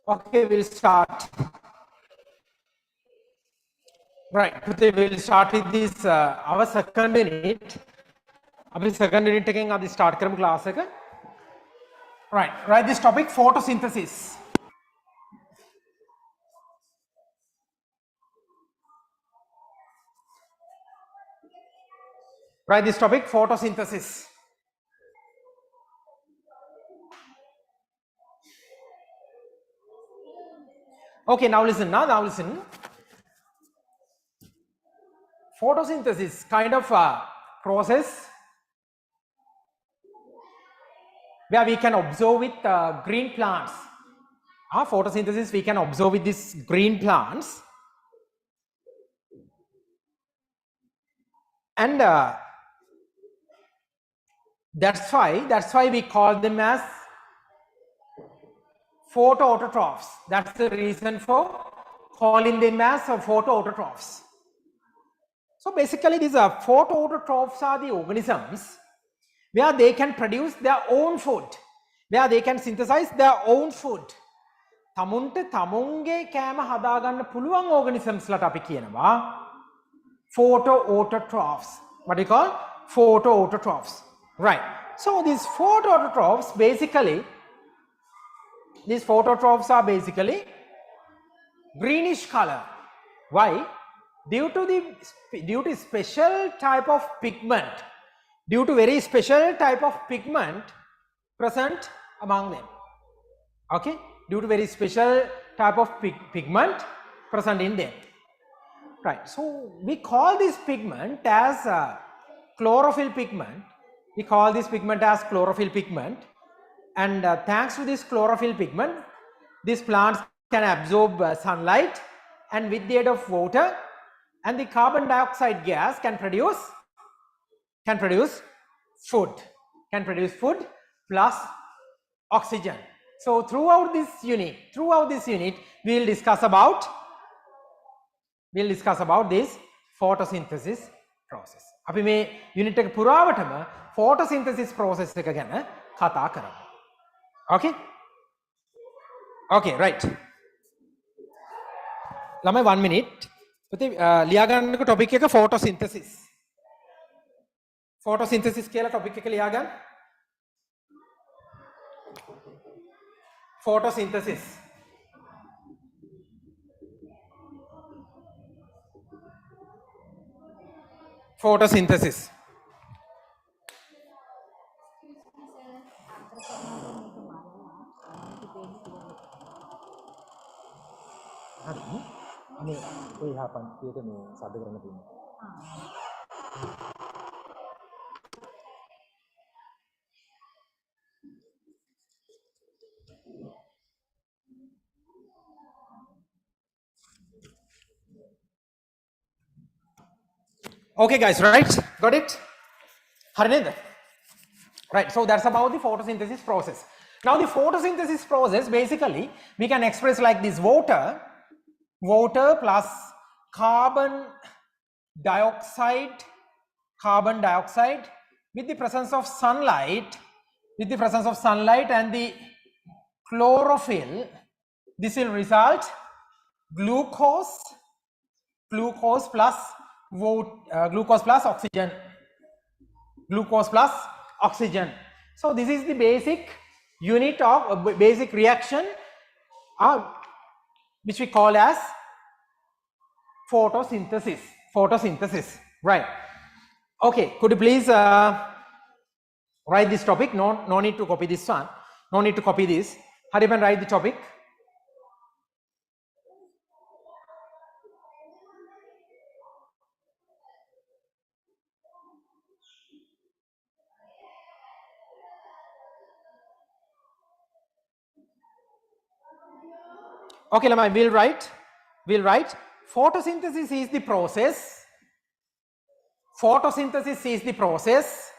Okay, we'll start. Right, today we'll start with this our second unit. Abhi second unit again adi start karam class එක. Right, write this topic photosynthesis. Write this topic photosynthesis. Okay, now listen. Now listen. Photosynthesis kind of process where we can observe with green plants. Photosynthesis we can observe with these green plants, and that's why we call them as photoautotrophs. That's the reason for calling them as photoautotrophs. So basically these photoautotrophs are the organisms where they can produce their own food, where they can synthesize their own food. Tamunte tamunge kama hadaganna puluwan organisms lata api kiyenawa photoautotrophs. What do you call? Photoautotrophs. Right. So these photoautotrophs are basically greenish color. Why? Due to special type of pigment, due to very special type of pigment present among them. Okay, due to very special type of pigment present in them. Right, so we call this pigment as chlorophyll pigment. We call this pigment as chlorophyll pigment, and thanks to this chlorophyll pigment, these plants can absorb sunlight, and with the aid of water and the carbon dioxide gas can produce food, plus oxygen. So throughout this unit we will discuss about this photosynthesis process. අපි මේ unit එක පුරාවටම photosynthesis process එක ගැන කතා කරමු. Okay, right. ළමයි 1 minute. පුතේ ලියා ගන්නකො topic එක photosynthesis. Photosynthesis කියලා topic එක ලියා ගන්න. Photosynthesis. Photosynthesis. මේ ඔය හපන් කීයට මේ සාද කරන්න තියෙනවා. Okay guys, right? Got it? Harinendra. Right, so that's about the photosynthesis process. Now the photosynthesis process, basically we can express like this: water plus carbon dioxide with the presence of sunlight and the chlorophyll. This will result glucose plus oxygen. So this is the basic unit of basic reaction which we call as photosynthesis. Right. Okay, could you please write this topic? No need to copy this one. No need to copy this. Hurry up and write the topic. Okay, Lamai, we'll write photosynthesis is the process. Photosynthesis is the process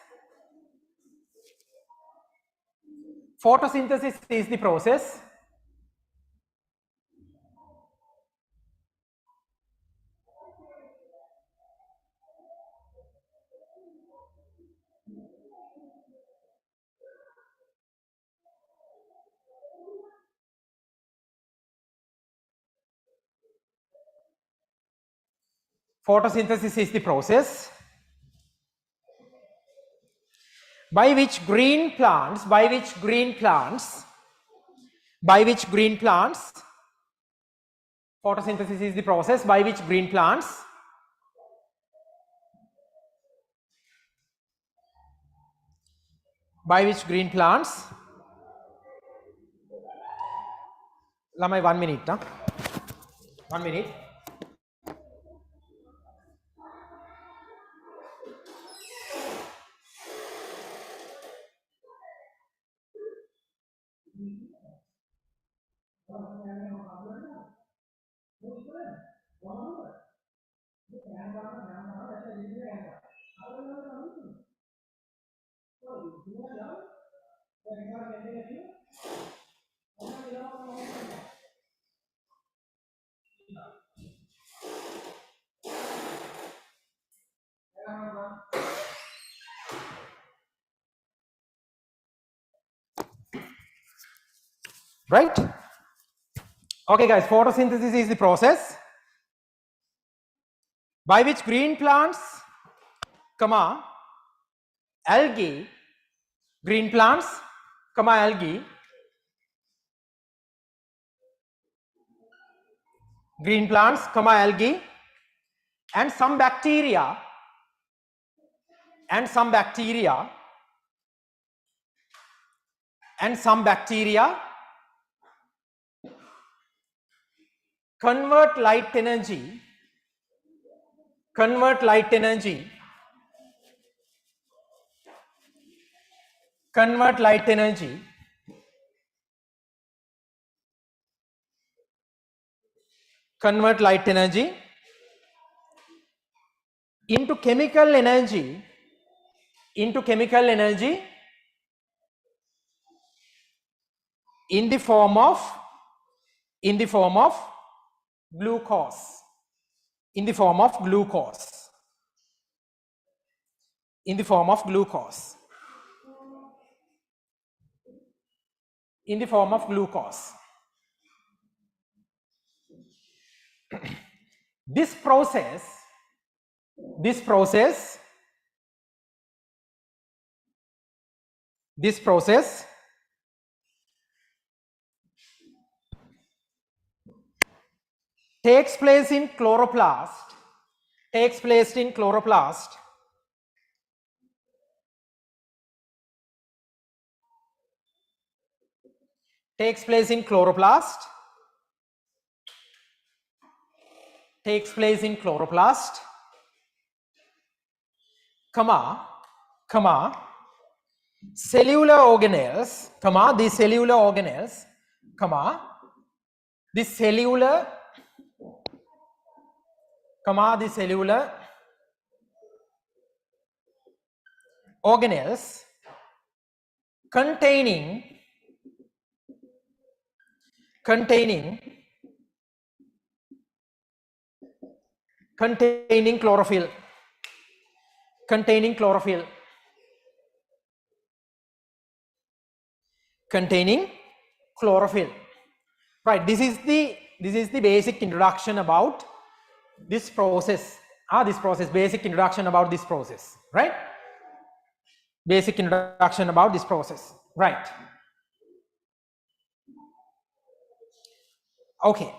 Photosynthesis is the process by which green plants, photosynthesis is the process by which green plants lamai 1 minute, 1 minute. Right? Okay guys, photosynthesis is the process by which green plants, algae, algae and some bacteria convert light energy into chemical energy in the form of glucose, This process takes place in chloroplast, cellular organelles, these cellular organelles, the cellular organelles containing chlorophyll, right? This is the basic introduction about this process, basic introduction about this process, right? Right? Okay.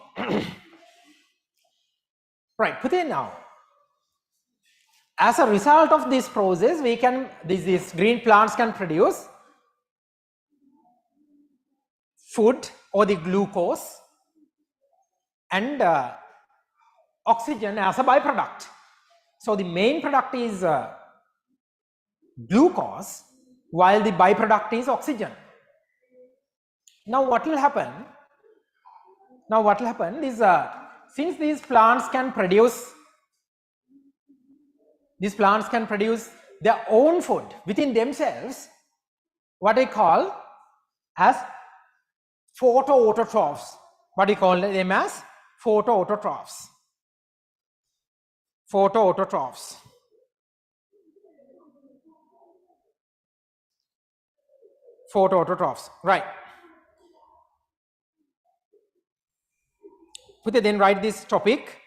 Right, put in now. As a result of this process, we can, these green plants can produce food or the glucose and oxygen as a byproduct. So the main product is glucose, while the byproduct is oxygen. Now what will happen is since these plants can produce their own food within themselves, what I call as photoautotrophs. What do you call them as? Photoautotrophs. Right. Then write this topic.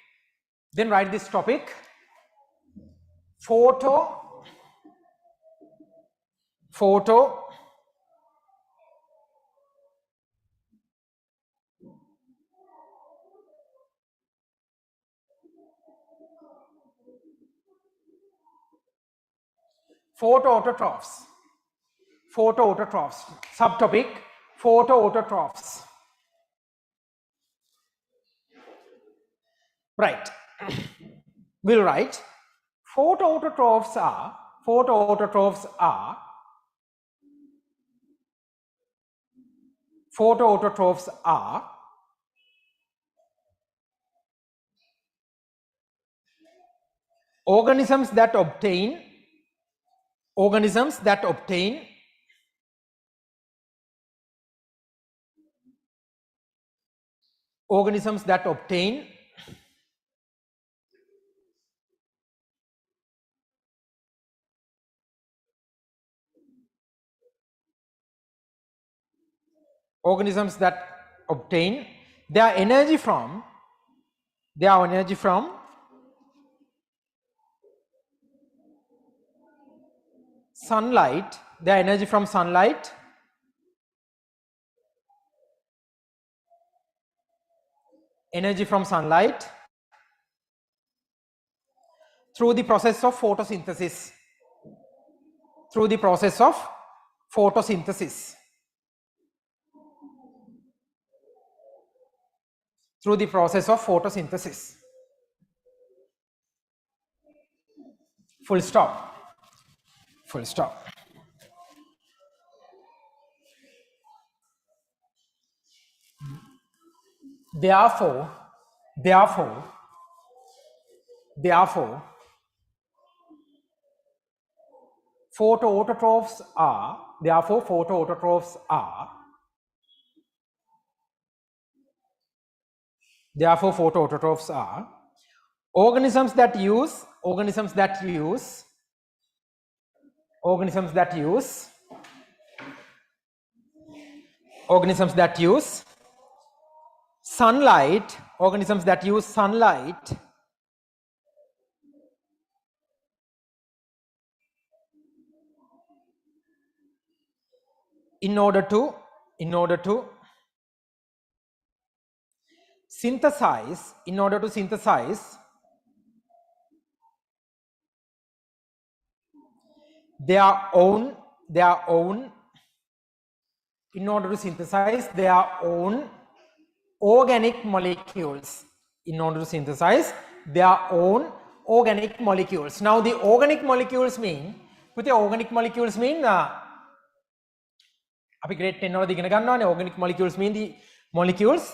Photoautotrophs. Subtopic, photoautotrophs. Right. We'll write photoautotrophs are organisms that obtain their energy from sunlight, through the process of photosynthesis. Through the process of photosynthesis. Full stop. Therefore, photoautotrophs are organisms that use sunlight in order to synthesize their own organic molecules. Now the organic molecules mean අපි grade 10 වලදී ඉගෙන ගන්නවානේ organic molecules mean the molecules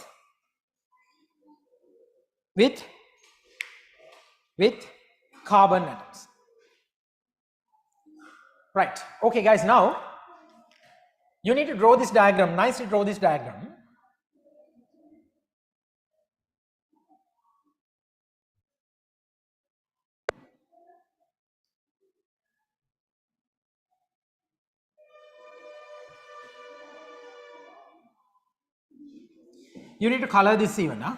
with carbon atoms. Right. Okay guys, now you need to draw this diagram, nicely draw this diagram. You need to color this even, huh?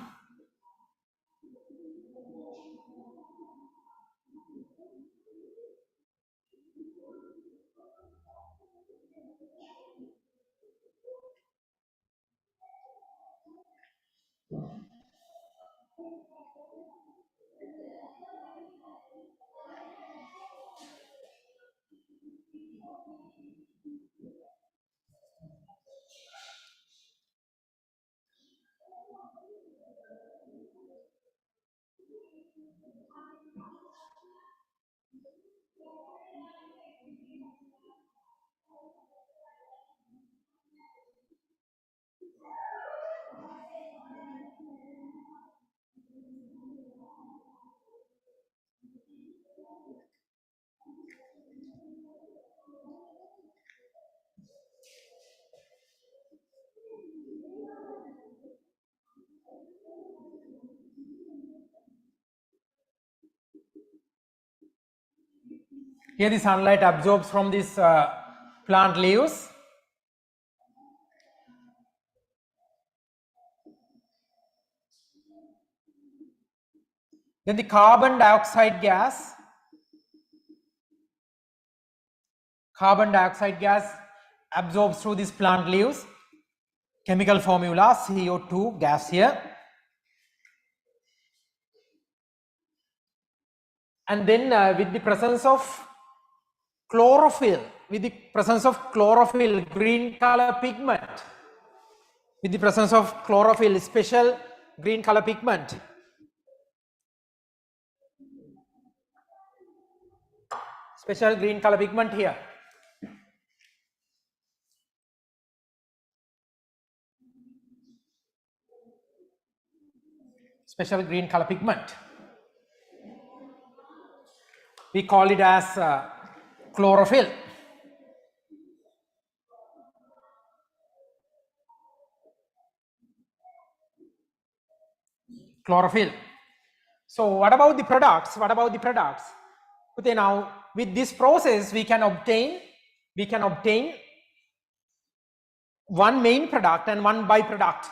Here the sunlight absorbs from this plant leaves. Then the carbon dioxide gas carbon dioxide gas absorbs through these plant leaves. Chemical formula CO2 gas here. And then with the presence of chlorophyll, green color pigment, with the presence of chlorophyll, special green color pigment, here. Special green color pigment. We call it as chlorophyll. Chlorophyll. So what about the products? Okay, now with this process we can obtain one main product and one byproduct.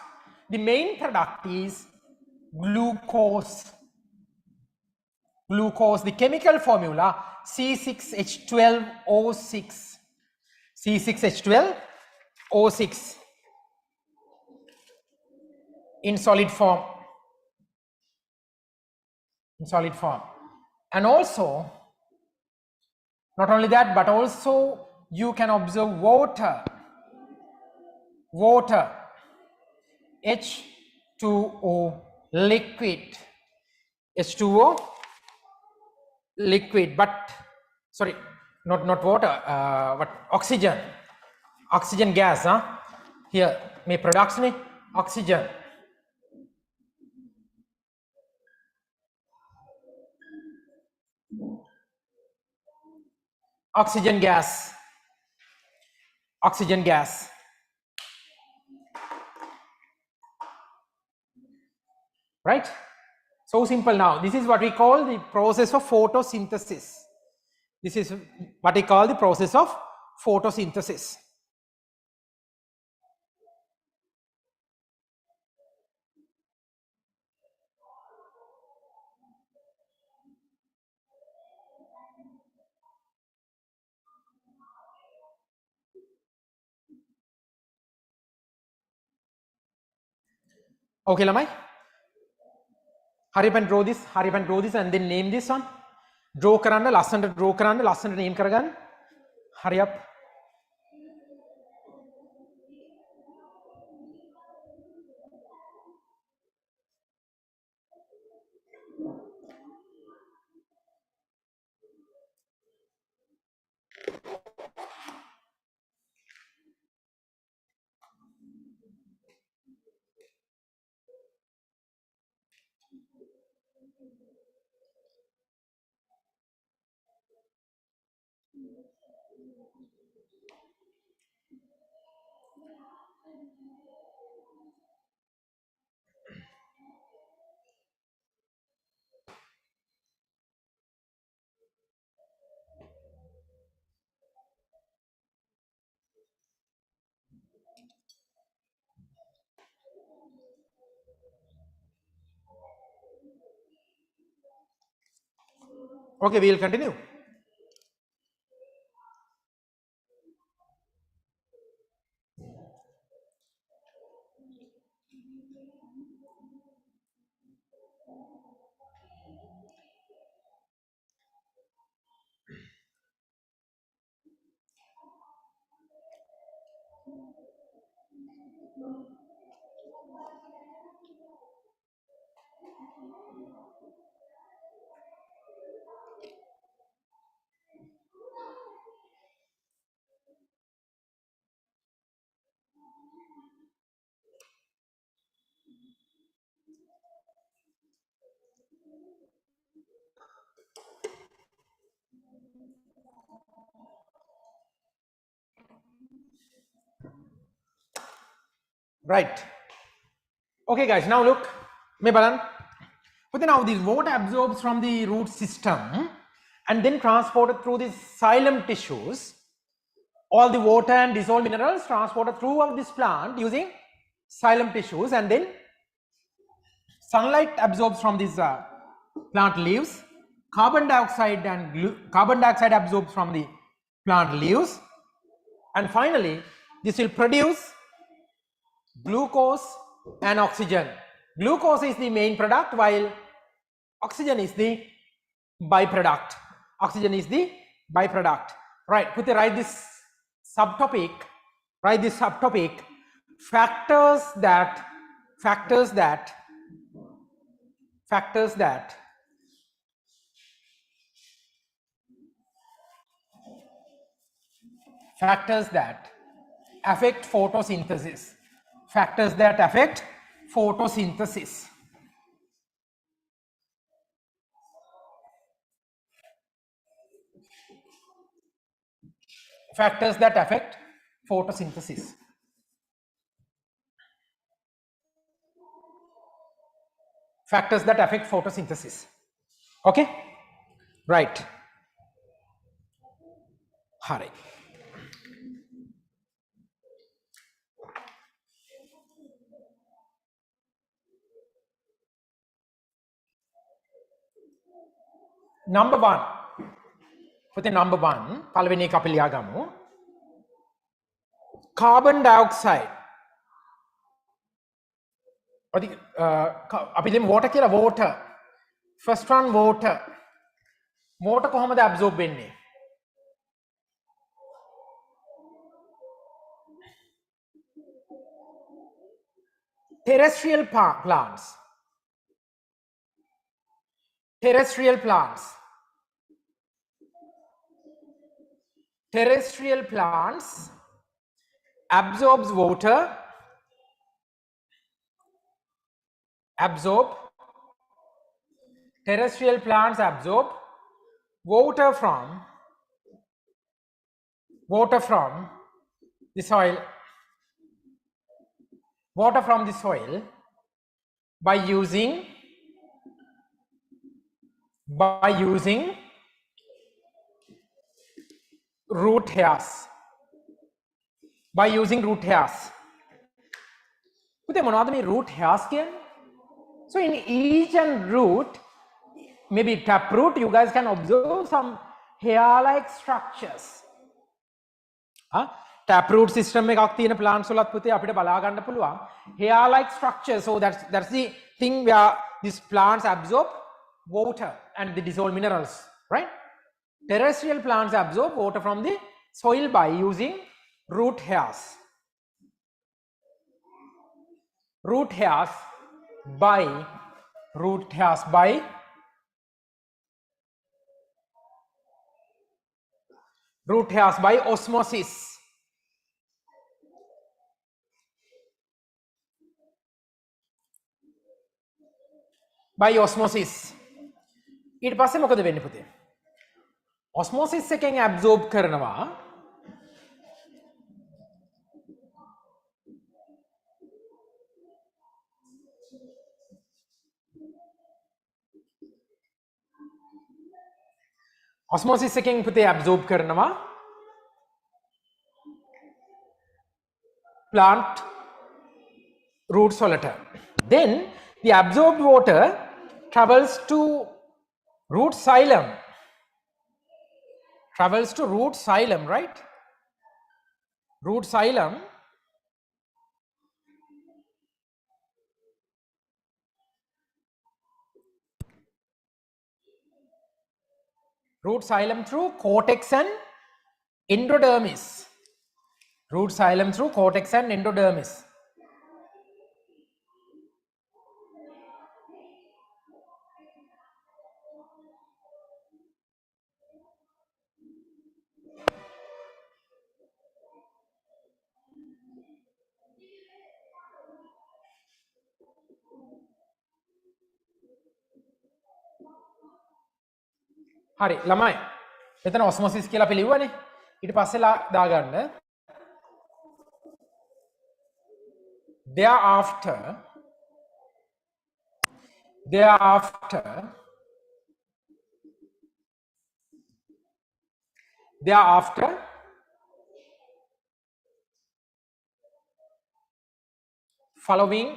The main product is glucose. The chemical formula C6H12O6. C6H12O6 in solid form. And also, not only that, but also you can observe water, H2O liquid, but sorry, not water, but oxygen gas, here may production oxygen. Oxygen gas. Right? So simple now. This is what we call the process of photosynthesis. Okay, Lamai? Hurry up and draw this and then name this one. Draw karanna, last name karagan. Hurry up. Okay, we will continue. Right. Okay, guys, now look. But now this water absorbs from the root system and then transported through the xylem tissues. All the water and dissolved minerals transported throughout this plant using xylem tissues, and then sunlight absorbs from these plant leaves. Carbon dioxide absorbs from the plant leaves. and finally this will produce glucose and oxygen. Glucose is the main product while oxygen is the byproduct. Oxygen is the byproduct. Right, Puti, write this subtopic. Write this subtopic. Factors that affect photosynthesis. Factors that affect photosynthesis. Factors that affect photosynthesis. Factors that affect photosynthesis. Okay? Right. Hari. Number one. Put the number one. Palveni kapiliyagamu. Carbon dioxide. Water kira water. First one water. Water කොහොමද absorb වෙන්නේ? Terrestrial plants. Terrestrial plants. Terrestrial plants absorbs water. Terrestrial plants absorb water from the soil. Water from the soil by using root hairs. By using root hairs. පුතේ මොනවද මේ root hairs කියන්නේ? So in each and root, maybe taproot, you guys can observe some hair-like structures. Taproot system එකක් තියෙන plants වලත් පුතේ අපිට බලා ගන්න පුළුවන් hair-like structures. So that's the thing where these plants absorb water and the dissolved minerals, right? Terrestrial plants absorb water from the soil by using root hairs. Root hairs by osmosis. By osmosis. ඊට පස්සේ මොකද වෙන්නේ පුතේ? osmosis එකෙන් absorb කරනවා osmosis එකෙන් පුතේ absorb කරනවා plant roots වලට. Then the absorbed water travels to root xylem. Right? Root xylem through cortex and endodermis. හරි ළමයි මෙතන osmosis කියලා අපි ලිව්වනේ ඊට පස්සේ දාගන්න thereafter following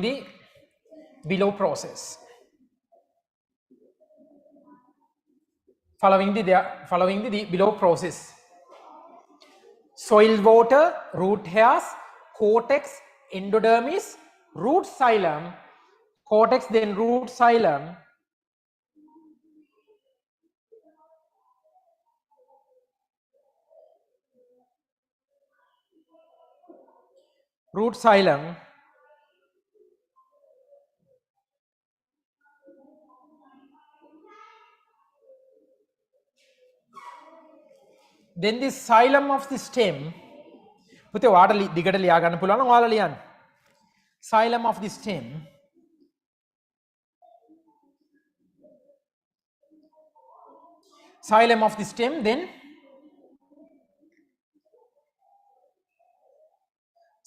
the below process following the below process: soil water, root hairs, cortex, endodermis, root xylem, cortex, then root xylem, root xylem, then the xylem of the stem. පුතේ ඔයාට දිගට ලියා ගන්න පුළුවන් නම් ඔයාලා ලියන්න. Xylem of the stem, xylem of the stem, then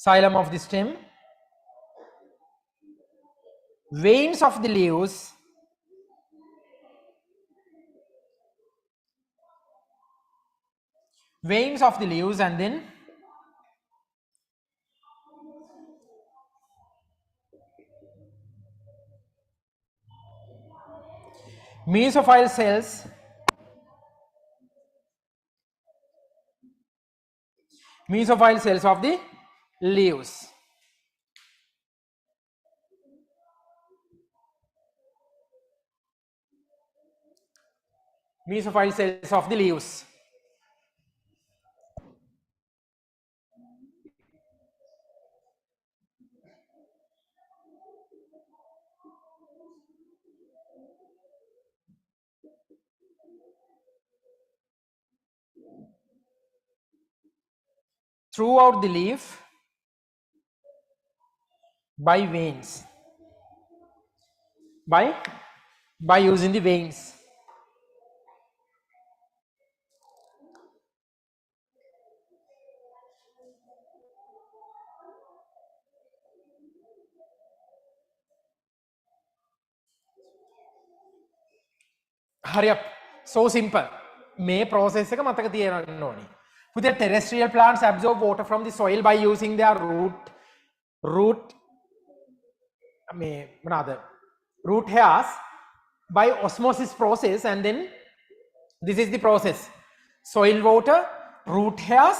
xylem of the stem, veins of the leaves, veins of the leaves, and then mesophyll cells, mesophyll cells of the leaves. Mesophyll cells of the leaves. Throughout the leaf by veins, by using the veins. Hurry up, so simple. May process එක මතක තියාගන්න ඕනේ. පුතේ terrestrial plants absorb water from the soil by using their root hairs by osmosis process, and then this is the process: soil water, root hairs,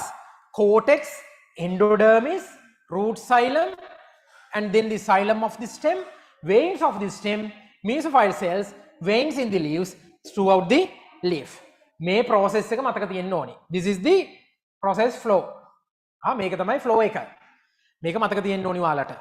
cortex, endodermis, root xylem, and then the xylem of the stem, veins of the stem, mesophyll cells, veins in the leaves throughout the leaf. මේ process එක මතක තියෙන්න ඕනේ. This is the process flow. මේක තමයි flow එක. මේක මතක තියෙන්න ඕනි ඔයාලට.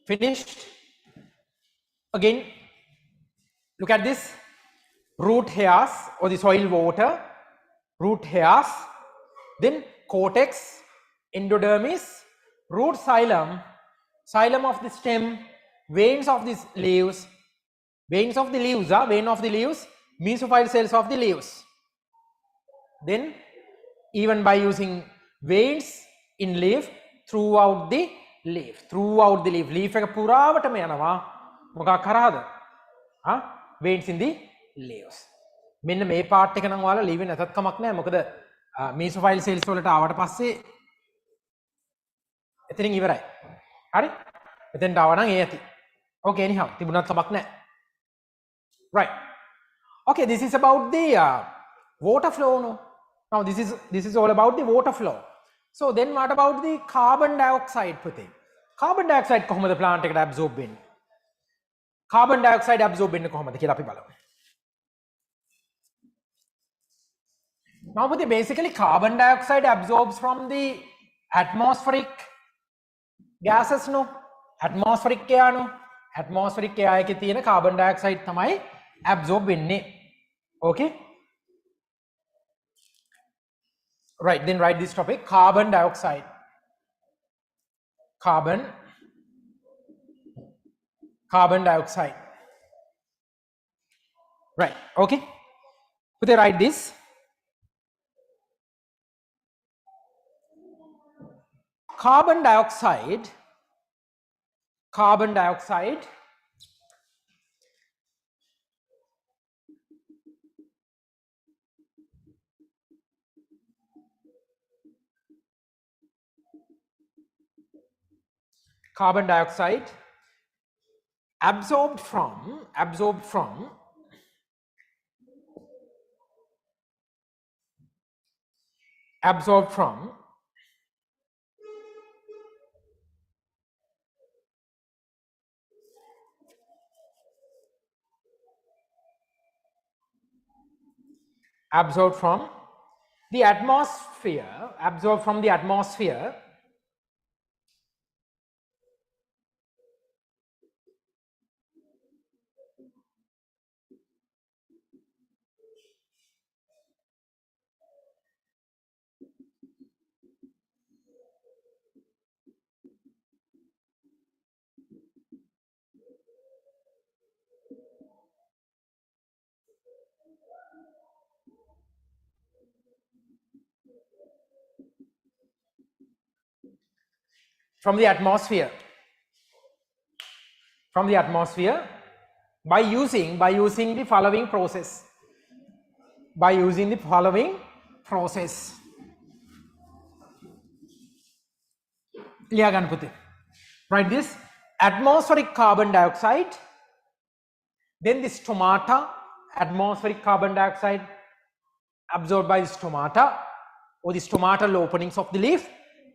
Finished? Again, look at this: root hairs or the soil water, root hairs, then cortex, endodermis, root xylem, xylem of the stem, veins of the leaves, veins of the leaves, vein of the leaves, mesophyll cells of the leaves. Then even by using veins in leaf throughout the leaf, leaf එක පුරාවටම යනවා මොකක් කරාද? veins in the leaves. මෙන්න මේ part එක නම් ඔයාලා leave නැතත් කමක් නැහැ. මොකද mesophyll cells වලට ආවට පස්සේ එතනින් ඉවරයි. හරි? එතෙන්ට ආව නම් ඒ ඇති. Okay, anyhow, තිබුණත් කමක් නැහැ. Right. Okay, this is about the water flow. No? Now this is all about the water flow. So then what about the carbon dioxide? පුතේ? Carbon dioxide කොහොමද plant එකට absorb වෙන්නේ? Carbon dioxide absorb වෙන්නේ කොහොමද කියලා අපි බලමු. Now basically carbon dioxide absorbs from the atmospheric gases no, atmospheric air no, atmospheric air එකේ තියෙන carbon dioxide තමයි absorb වෙන්නේ. Okay, right, then write this topic, carbon dioxide, carbon dioxide, right. Okay, but they write this, carbon dioxide carbon dioxide absorbed from the atmosphere from the atmosphere by using the following process, write this, atmospheric carbon dioxide, then the stomata, atmospheric carbon dioxide absorbed by the stomata or the stomatal openings of the leaf,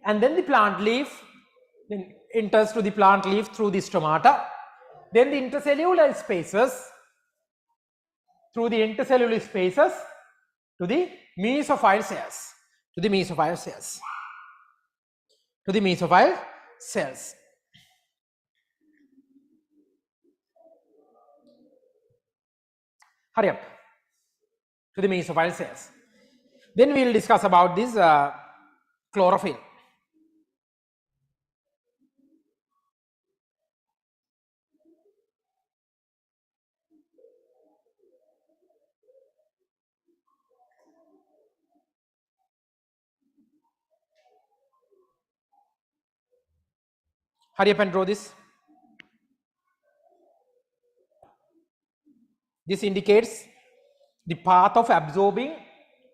and then the plant leaf then enters to the plant leaf through the stomata, then the intercellular spaces, through the intercellular spaces to the mesophile cells, hurry up, to the mesophile cells. Then we will discuss about this chlorophyll. Hurry up and draw this. This indicates the path of absorbing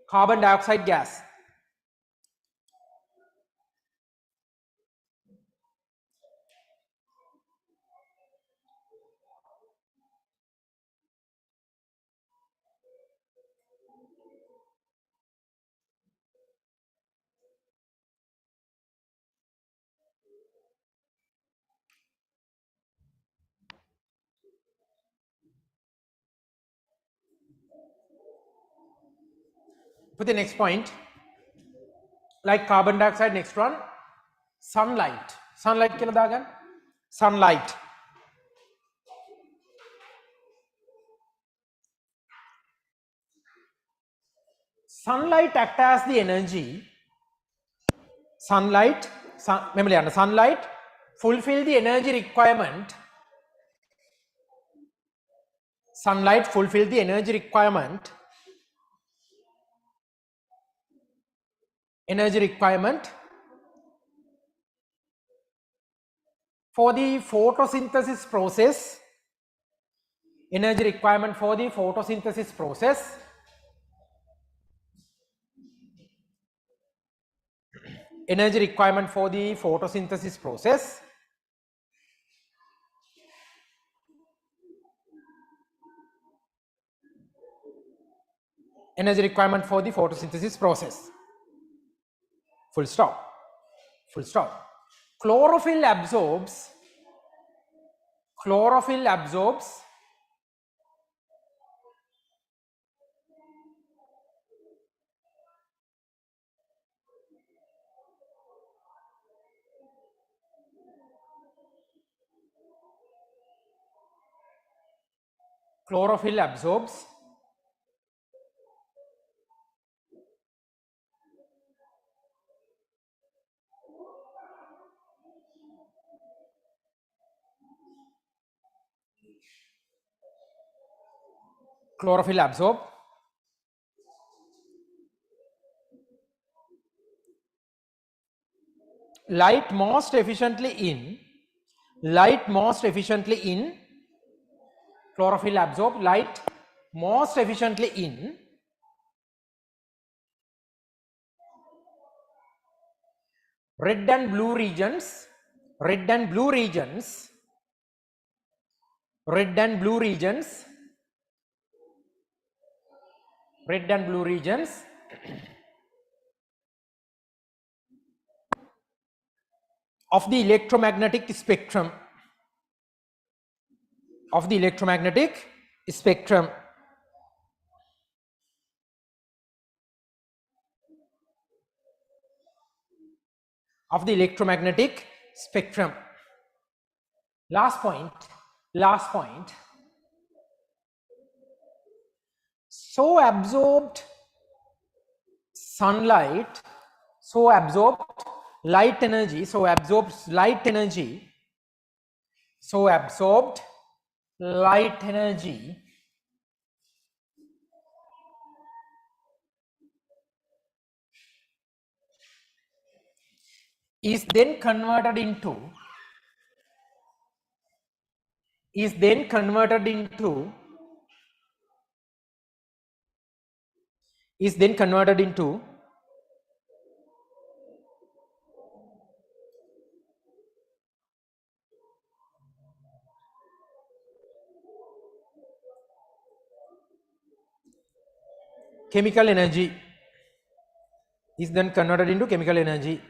carbon dioxide gas. Put the next point, like carbon dioxide, next one, sunlight කියලා දාගන්න. Sunlight act as the energy. Sunlight fulfill the energy requirement. Sunlight fulfill the energy requirement for the photosynthesis process. Energy requirement for the photosynthesis process. Energy requirement for the photosynthesis process. Energy requirement for the photosynthesis process. Full stop. Chlorophyll absorbs chlorophyll absorbs light most efficiently in chlorophyll absorb light most efficiently in red and blue regions of the electromagnetic spectrum of the electromagnetic spectrum last point so absorbed sunlight so absorbed light energy is then converted into chemical energy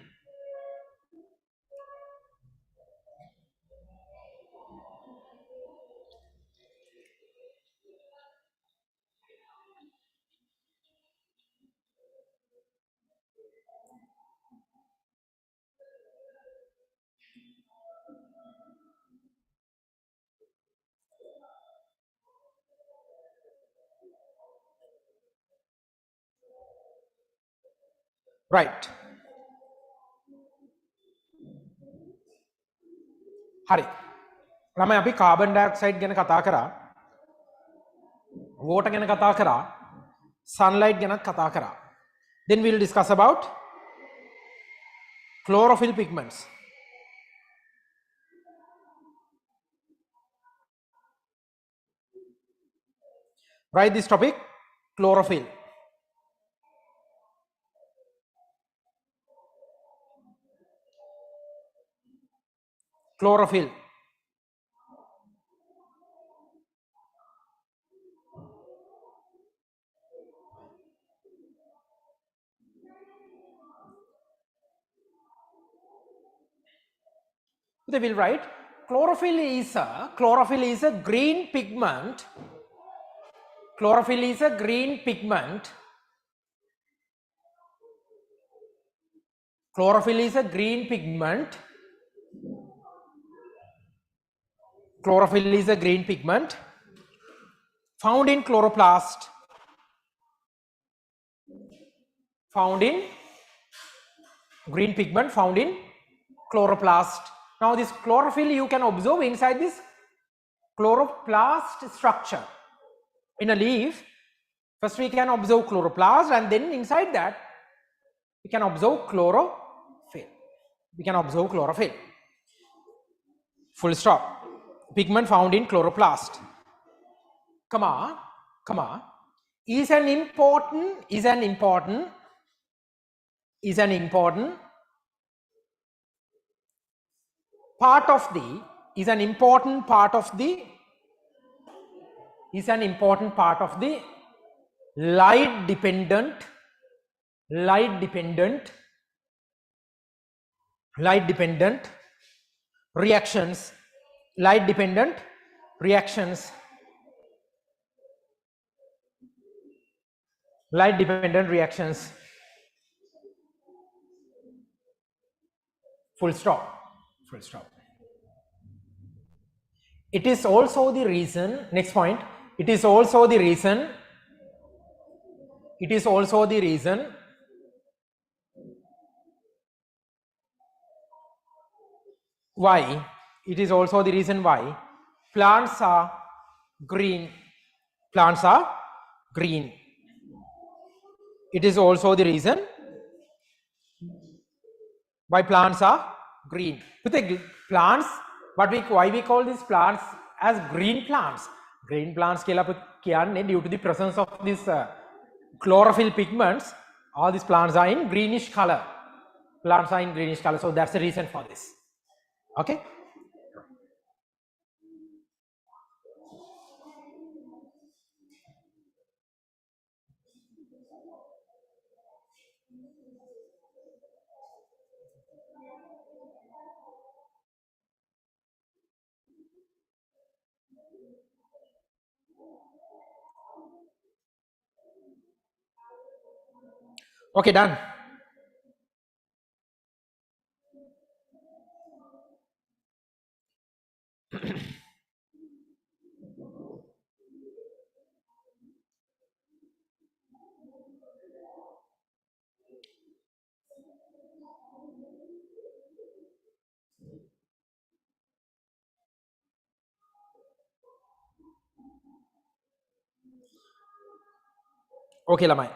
right hari ළමයි අපි carbon dioxide ගැන කතා කරා water ගැන කතා කරා sunlight ගැනත් කතා කරා then we will discuss about chlorophyll pigments write this topic chlorophyll they will write chlorophyll is a green pigment chlorophyll is a green pigment found in chloroplast green pigment found in chloroplast. Now this chlorophyll you can observe inside this chloroplast structure in a leaf. First we can observe chloroplast and then inside that we can observe chlorophyll. Full stop. Pigment found in chloroplast, comma, is an important part of the light dependent reactions full stop. It is also the reason, next point, it is also the reason, it is also the reason why, it is also the reason why plants are green. Plants are green. It is also the reason why plants are green. With the plants, why we call these plants as green plants? Green plants due to the presence of this chlorophyll pigments. All these plants are in greenish color. Plants are in greenish color, so that's the reason for this. Okay. Okay, done. Okay ළමයි.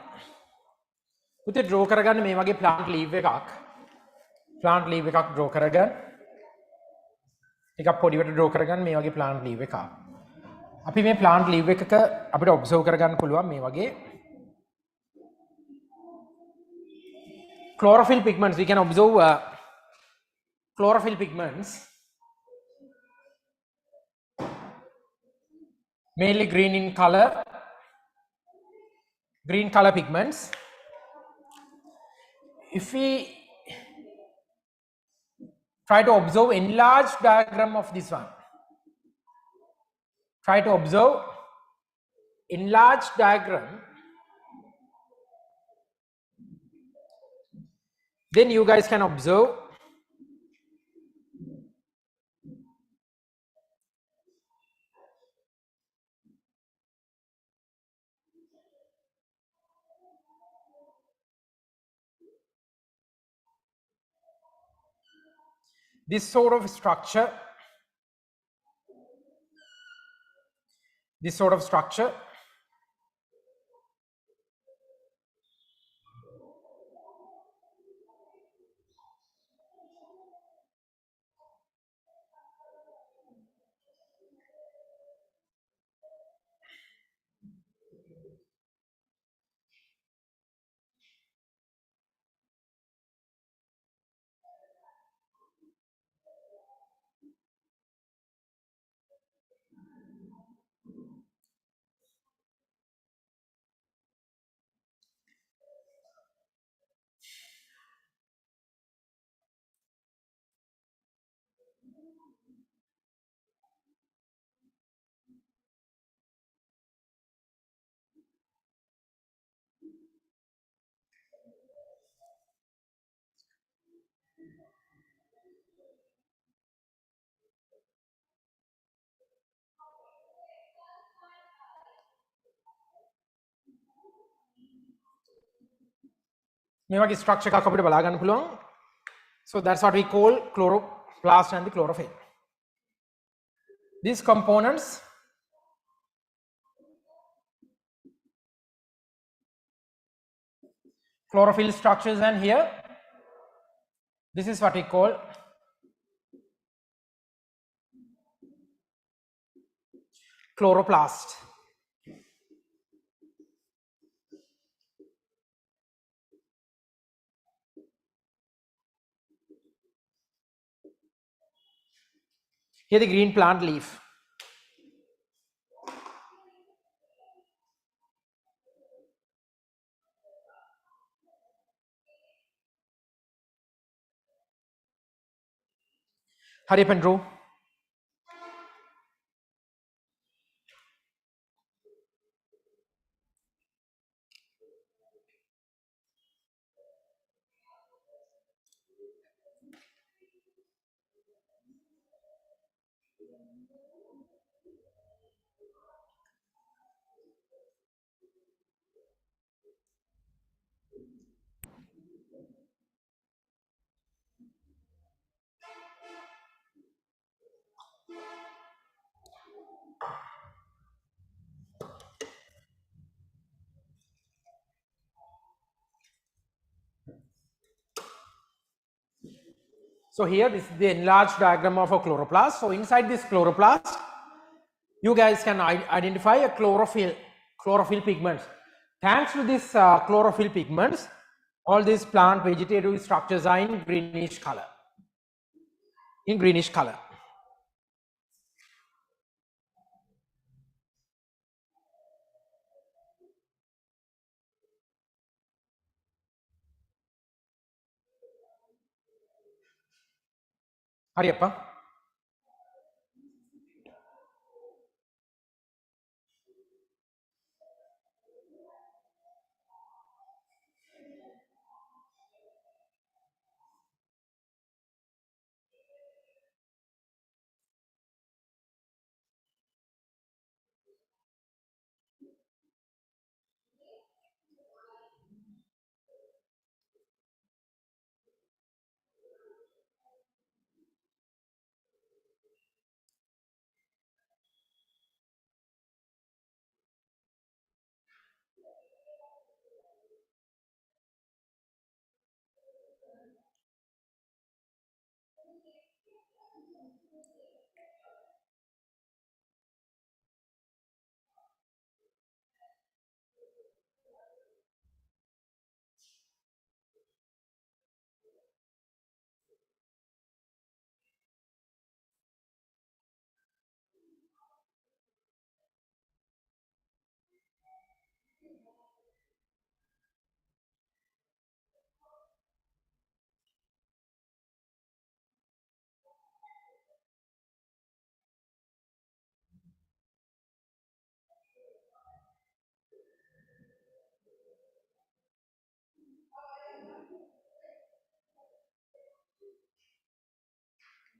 පුතේ draw කරගන්න මේ වගේ plant leaf එකක්. Plant leaf එකක් draw කරගන්න. ටිකක් පොඩිවට draw කරගන්න මේ වගේ plant leaf එකක්. අපි මේ plant leaf එකක අපිට observe කරගන්න පුළුවන් මේ වගේ chlorophyll pigments. We can observe chlorophyll pigments, mainly green in color, green color pigments. If we try to observe enlarged diagram of this one, try to observe enlarged diagram, then you guys can observe this sort of structure, this sort of structure. මේ වගේ structure එකක් අපිට බලා ගන්න පුළුවන්. So that's what we call chloroplast and the chlorophyll. These components chlorophyll structures, and here this is what we call chloroplast. Here the green plant leaf. Hurry up and draw. So here this is the enlarged diagram of a chloroplast. So inside this chloroplast, you guys can identify a chlorophyll pigments. Thanks to this chlorophyll pigments, all these plant vegetative structures are in greenish color. In greenish color. Hariyappa.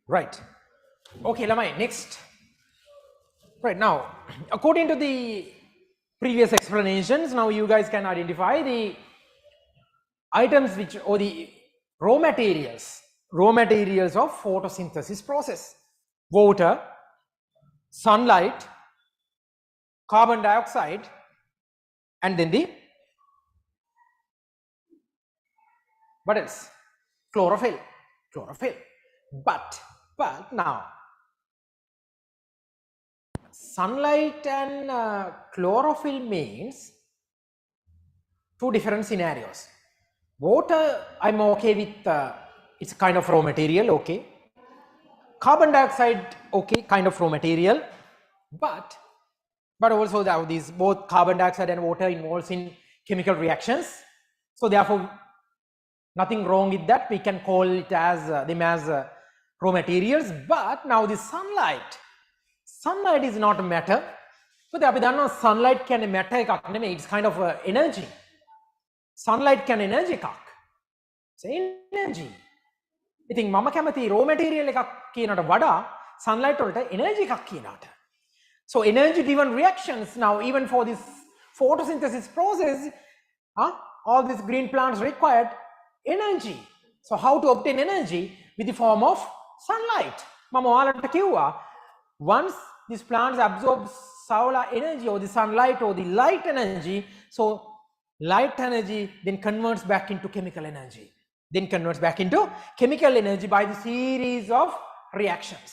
Right. Okay, Lamai, next. Right now, according to the previous explanations, now you guys can identify the items which or the raw materials of photosynthesis process: water, sunlight, carbon dioxide, and then the what else? Chlorophyll. But now sunlight and chlorophyll means two different scenarios. Water, I'm okay with, it's kind of raw material, okay. Carbon dioxide, okay, kind of raw material, but also that these both carbon dioxide and water involves in chemical reactions. So therefore, nothing wrong with that. We can call it as them as raw materials. But now the sunlight is not matter. But the sunlight can matter. It's kind of energy. Sunlight can energy එකක්. So energy. ඉතින් මම කැමති raw material එකක් කියනට වඩා sunlight වලට energy එකක් කියනට. So energy driven reactions now even for this photosynthesis process, all these green plants required energy. So how to obtain energy? With the form of sunlight. මම ඔයාලට කිව්වා once these plants absorb solar energy or the sunlight or the light energy, so light energy then converts back into chemical energy. By the series of reactions.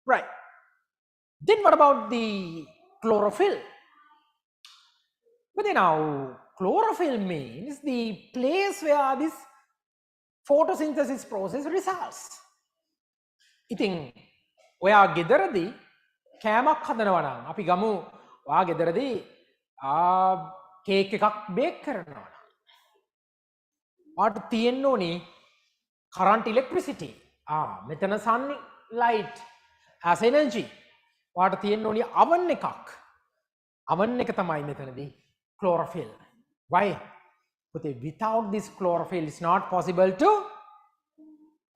Right. Then what about the chlorophyll? But then now chlorophyll means the place where this photosynthesis process results. ඉතින් ඔයා ගෙදරදී කෑමක් හදනවා නම් අපි ගමු ඔයා ගෙදරදී cake එකක් bake කරනවා නම් ඔයාට තියෙන්න ඕනේ current electricity. මෙතන sunlight as energy. ඔයාට තියෙන්න ඕනේ oven එකක්. oven එක තමයි මෙතනදී chlorophyll. Why? But without this chlorophyll, it's not possible to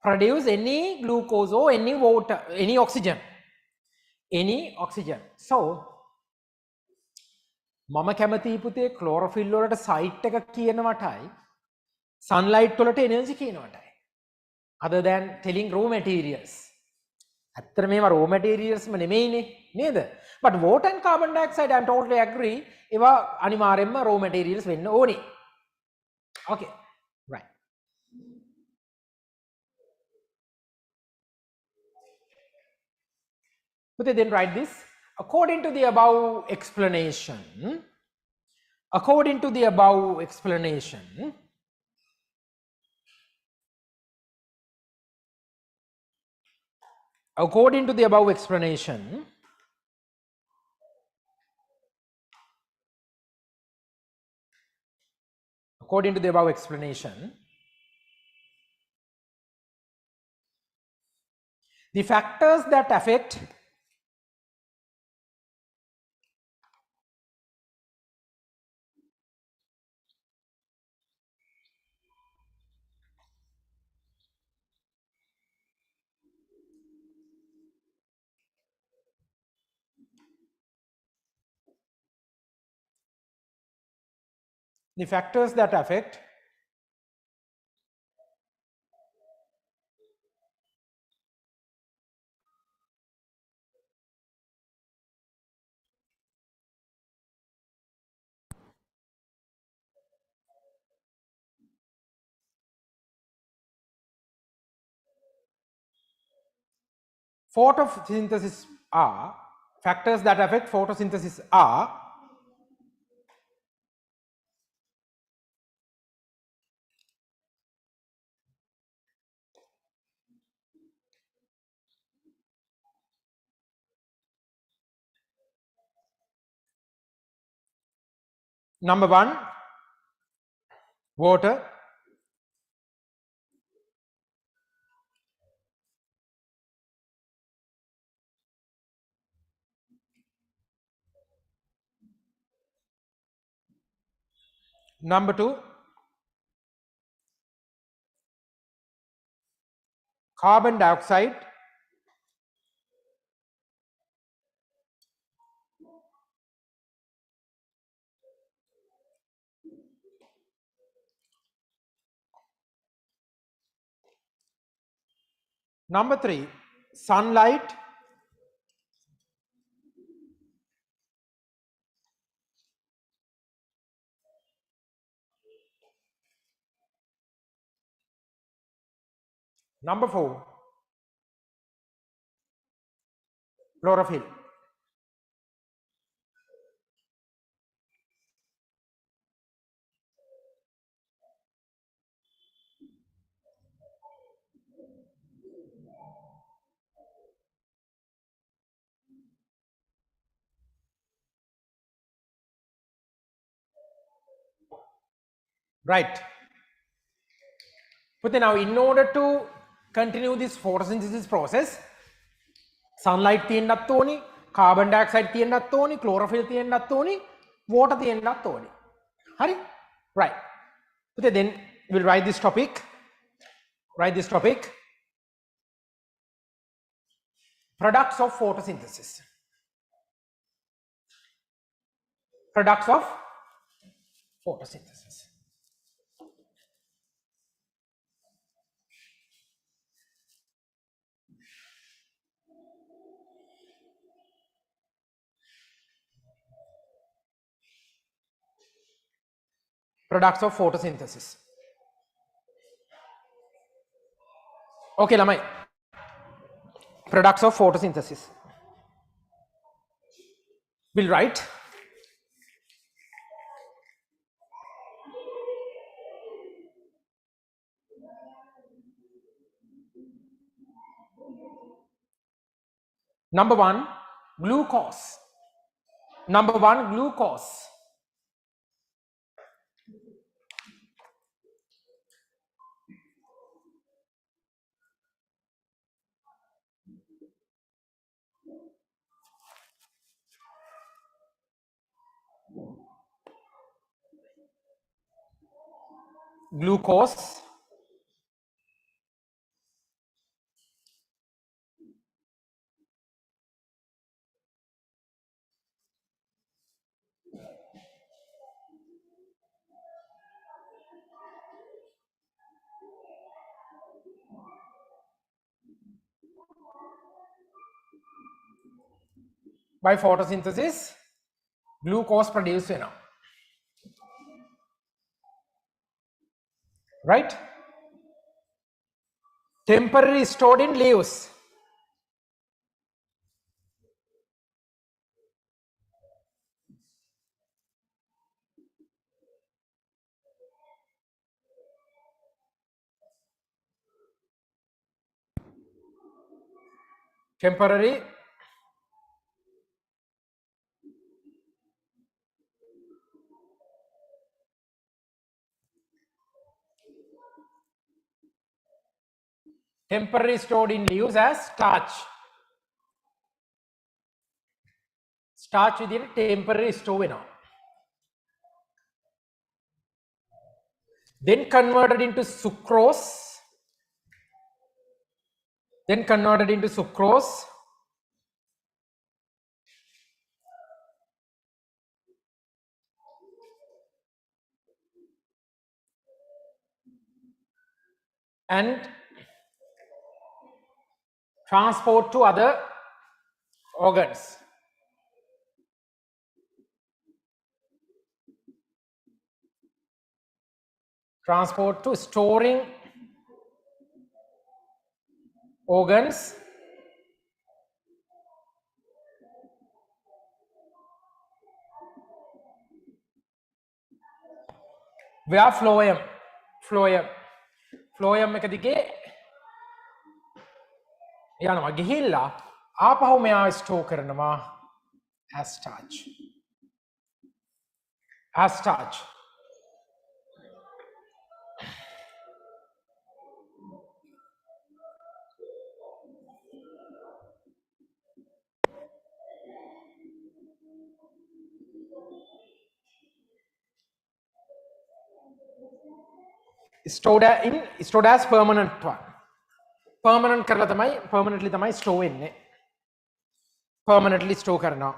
produce any glucose or any water, any oxygen. So, මම කැමති පුතේ chlorophyll වලට site එක කියනවටයි sunlight වලට energy කියනවටයි. Other than telling raw materials. ඇත්තට මේවා raw materials ම නෙමෙයිනේ නේද? But water and carbon dioxide, I'm totally agree. ඒවා අනිවාර්යෙන්ම raw materials වෙන්න ඕනේ. Okay, right. Okay, then write this. According to the above explanation, according to the above explanation, according to the above explanation, according to the above explanation, the factors that affect the factors that affect photosynthesis are factors that affect photosynthesis are number 1 water, number 2 carbon dioxide, number 3 sunlight, number 4 chlorophyll. Right. But now in order to continue this photosynthesis process, sunlight තියෙන්නත් ඕනි, carbon dioxide තියෙන්නත් ඕනි, chlorophyll තියෙන්නත් ඕනි, water තියෙන්නත් ඕනි. හරි? Right. Okay, then we'll write this topic. Write this topic. Products of photosynthesis. Products of photosynthesis. Products of photosynthesis. Okay, lamai. Products of photosynthesis. We'll write number 1 glucose. Number 1 glucose. Glucose, by photosynthesis glucose produced වෙනවා. Right? Temporarily stored in leaves. temporary stored in leaves as starch. Starch විදිහට temporary store වෙනවා. Then converted into sucrose. And transport to other organs. Transport to storing organs via phloem එක දිගේ යනවා ගිහිල්ලා ආපහු මෙයා Store කරනවා as starch. Stored as permanent one. permanently තමයි store වෙන්නේ. permanently store කරනවා.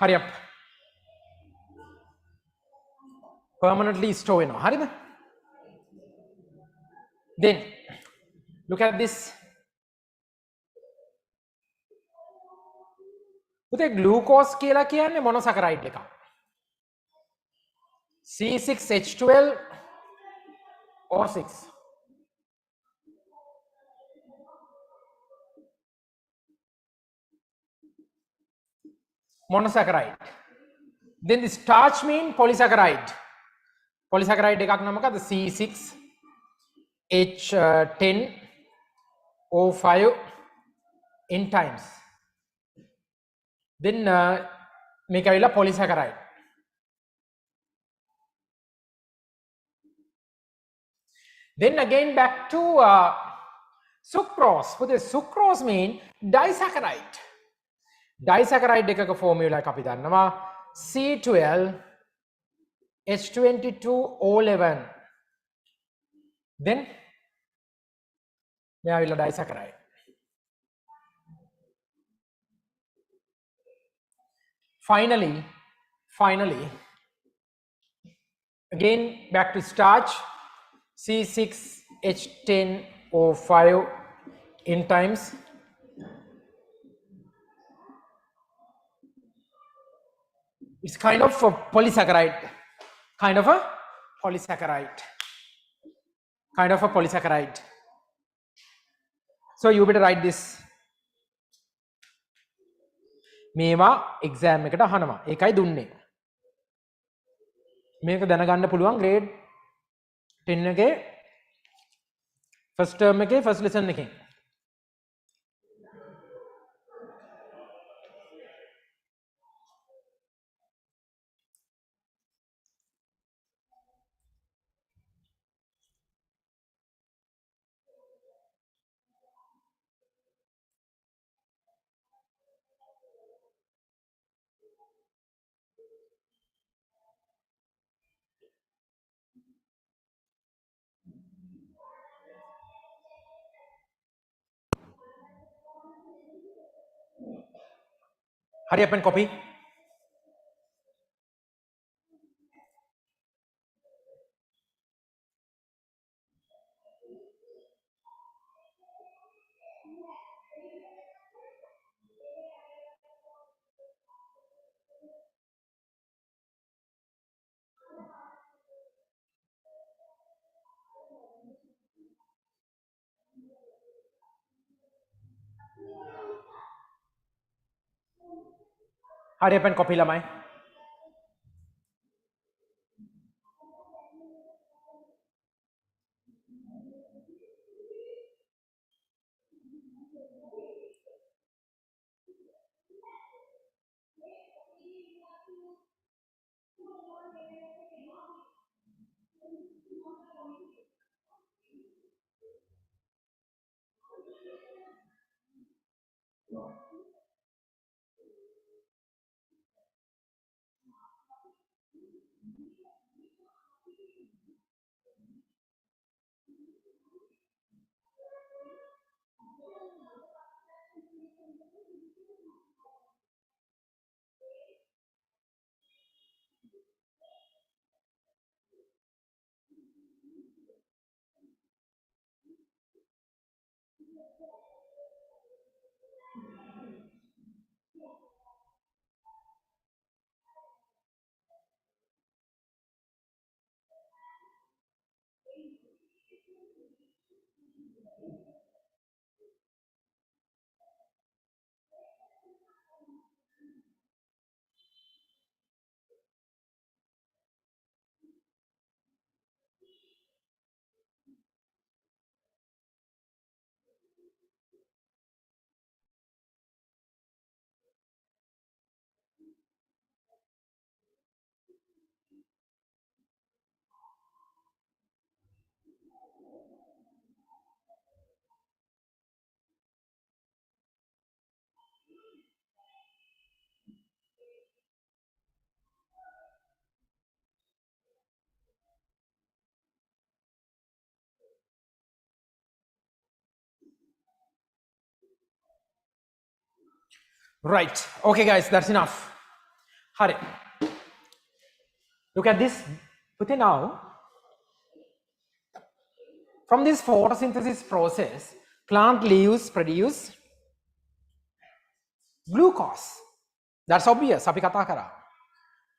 hurry up. permanently store වෙනවා. හරිද? Then look at this. පුතේ glucose කියලා කියන්නේ මොනොසැකරයිඩ් එකක්. C6H12O6. monosaccharide. Then the starch mean polysaccharide. Polysaccharide එකක් නම මොකද්ද? C6H10O5 n times. Then මේක ඇවිල්ලා polysaccharide. Then again back to sucrose. What does sucrose mean? Disaccharide. Disaccharide එකක formula එක අපි දන්නවා C12H22O11. Then මෙයා ඇවිල්ලා disaccharide. Finally again back to starch C6H10O5 n times. It's kind of a polysaccharide. So you better write this. මේවා exam එකට අහනවා. ඒකයි දුන්නේ. මේක දැනගන්න පුළුවන් grade 10 එකේ first term එකේ first lesson එකේ. Hurry up and copy. හරි pen copy ළමයි. Right. Okay, guys, that's enough. Hurry. Look at this. Put it now. From this photosynthesis process, plant leaves produce glucose. That's obvious. අපි කතා කරා.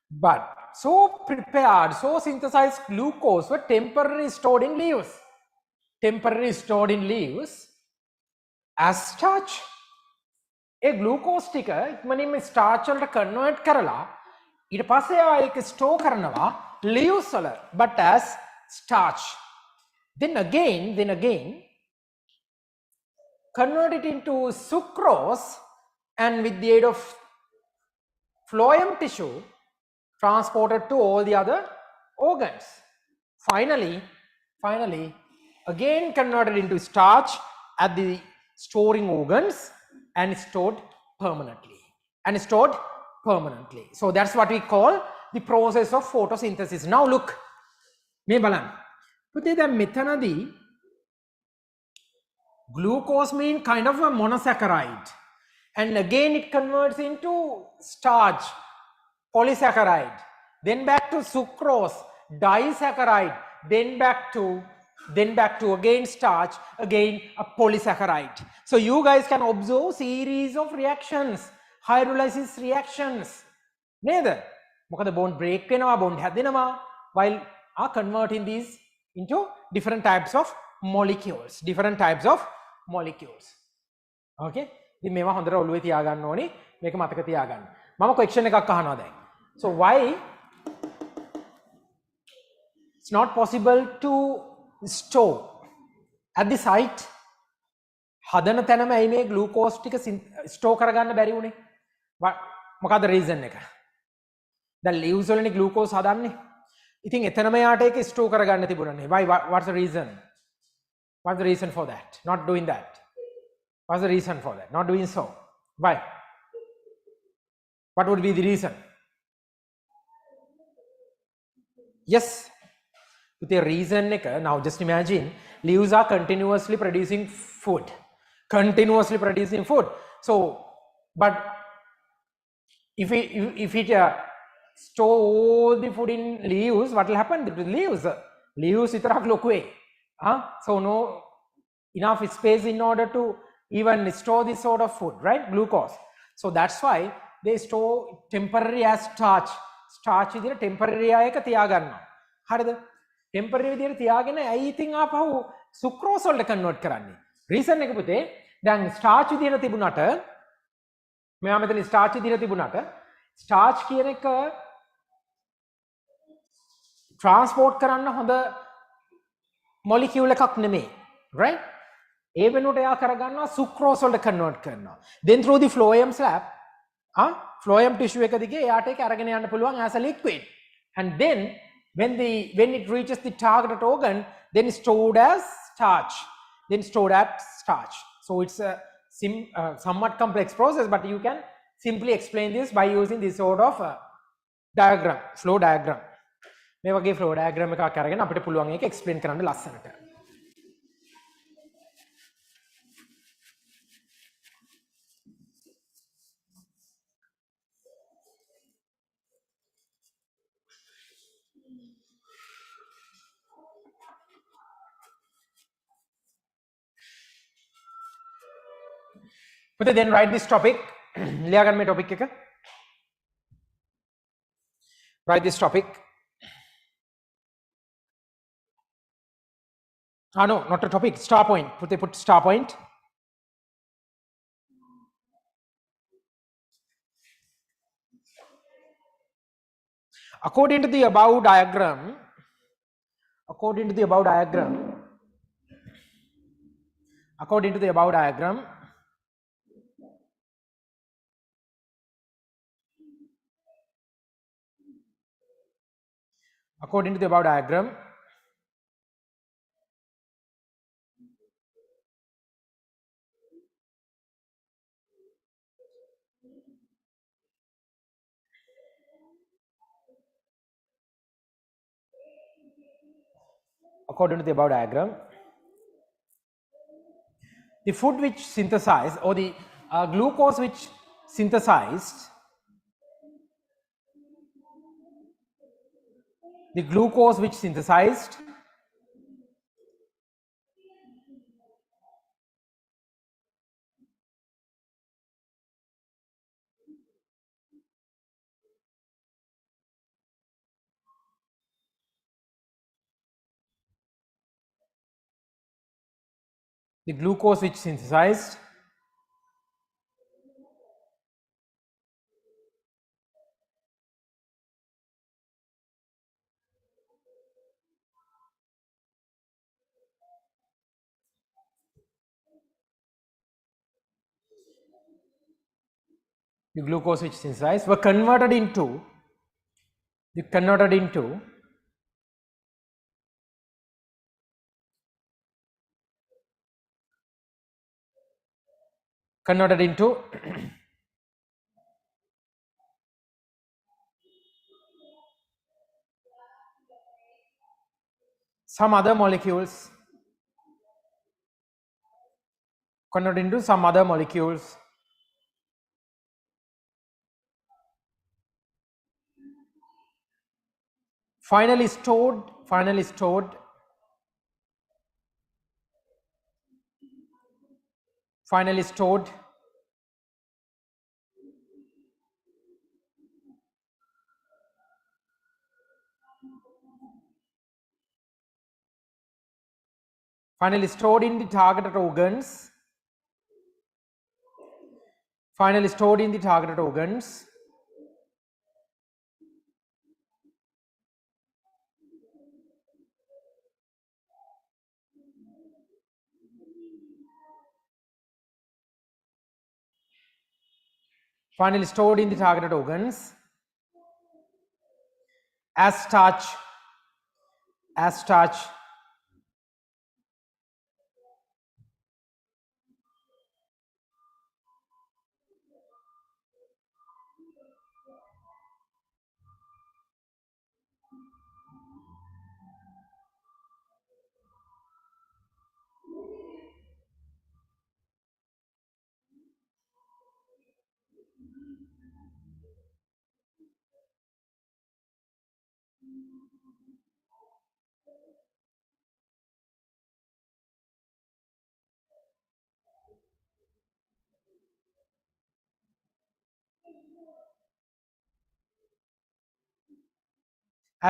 But so prepared, so synthesized glucose were temporarily stored in leaves. Temporarily stored in leaves as starch. A glucose ටික ඉක්මනින්ම starch වලට convert කරලා ඊට පස්සේ ඒක store කරනවා leaves වල but as starch. Then again convert it into sucrose and with the aid of phloem tissue transported to all the other organs. Finally again converted into starch at the storing organs and stored permanently. So that's what we call the process of photosynthesis. Now look, මේ බලන්න. පුතේ දැන් මෙතනදී glucose mean kind of a monosaccharide, and again it converts into starch, polysaccharide, then back to sucrose, disaccharide, then back to again starch, again a polysaccharide. So you guys can observe series of reactions, hydrolysis reactions. නේද? මොකද bond break වෙනවා, bond හැදෙනවා while are converting these into different types of molecules. Okay? ඉතින් මේවා හොඳට ඔළුවේ තියාගන්න ඕනේ. මේක මතක තියාගන්න. මම question එකක් අහනවා දැන්. So why it's not possible to store at the site? හදන තැනම ඇයි මේ glucose ටික store කරගන්න බැරි වුනේ? මොකද reason එක? දැන් leaves වලනේ glucose හදන්නේ. ඉතින් එතනම යාට ඒක store කරගන්න තිබුණානේ. Why? What's the reason? What's the reason for that? Not doing that. What's the reason for that? Not doing so. Why? What would be the reason? Yes. The reason, now just imagine, leaves are continuously producing food. So, but if it store all the food in leaves, what will happen? The leaves itarak lokwe. So no enough space in order to even store this sort of food, right? Glucose. So that's why they store temporary as starch. Starch is temporary ayaka තියාගන්නවා. හරිද? temporary විදියට තියාගෙන ඇයි ඉතින් ආපහු sucrose වලට convert කරන්නේ? reason එක පුතේ දැන් starch විදියට තිබුණාට මෙයා මෙතන starch විදියට තිබුණාට starch කියන එක transport කරන්න හොඳ molecule එකක් නෙමෙයි, right? ඒ වෙනුවට එයා කරගන්නවා sucrose වලට convert කරනවා. Then through the phloem slab, phloem tissue එක දිගේ එයාට ඒක අරගෙන යන්න පුළුවන් as a liquid. And then when it reaches the targeted organ, then stored as starch. Then stored as starch. So it's a somewhat complex process, but you can simply explain this by using this sort of diagram, flow diagram. මේ වගේ flow diagram එකක් අරගෙන අපිට පුළුවන් ඒක explain කරන්න ලස්සනට. But then write this topic. ලියාගන්න මේ topic එක. Write this topic. No, not a topic. Star point. Put star point. According to the above diagram, according to the above diagram, according to the above diagram, according to the above diagram, according to the above diagram, the food which synthesized, or the glucose which synthesized, the glucose which synthesized the glucose which synthesized the glucose which synthesized were converted into converted into some other molecules, converted into some other molecules, finally stored in the targeted organs, finally stored in the targeted organs, finally stored in the targeted organs as starch, as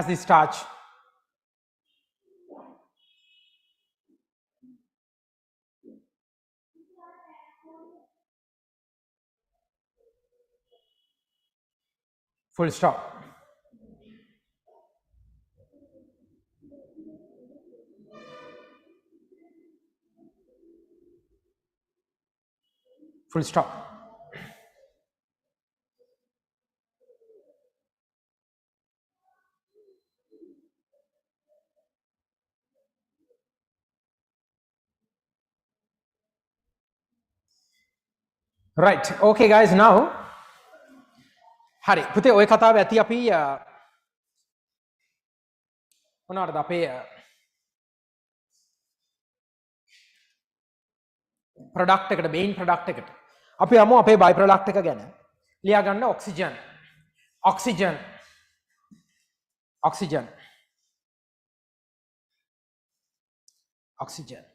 the starch. Full stop. Full stop. Right. Okay, guys. Now, hari. පුතේ ඔය කතාව ඇති අපි මොනවාටද අපේ product එකට මේන් product එකට. අපි යමු අපේ බයි ප්‍රොඩක්ට් එක ගැන. ලියා ගන්න oxygen. Oxygen. Oxygen. Oxygen.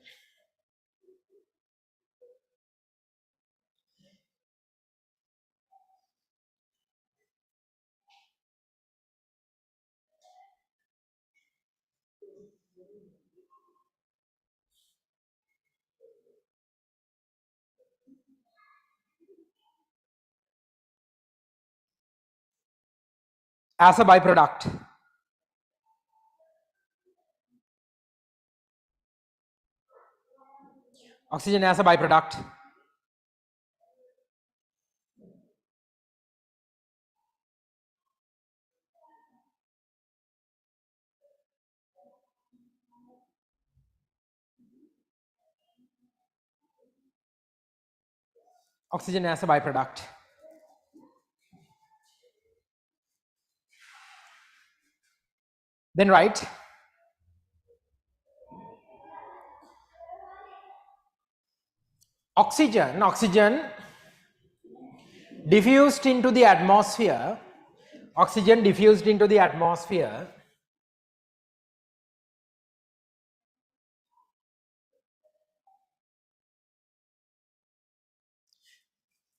As a byproduct. Oxygen as a byproduct. Oxygen as a byproduct. Then write oxygen diffused into the atmosphere. Oxygen diffused into the atmosphere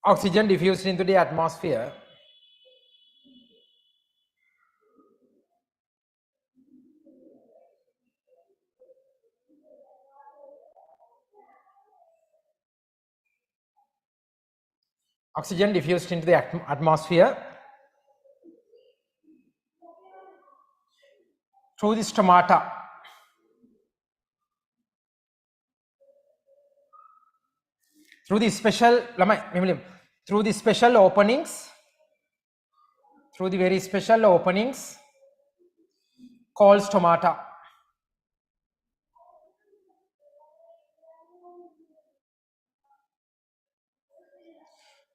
oxygen diffused into the atmosphere oxygen diffused into the atmosphere through the stomata. Through the special through the special openings, through the very special openings called stomata.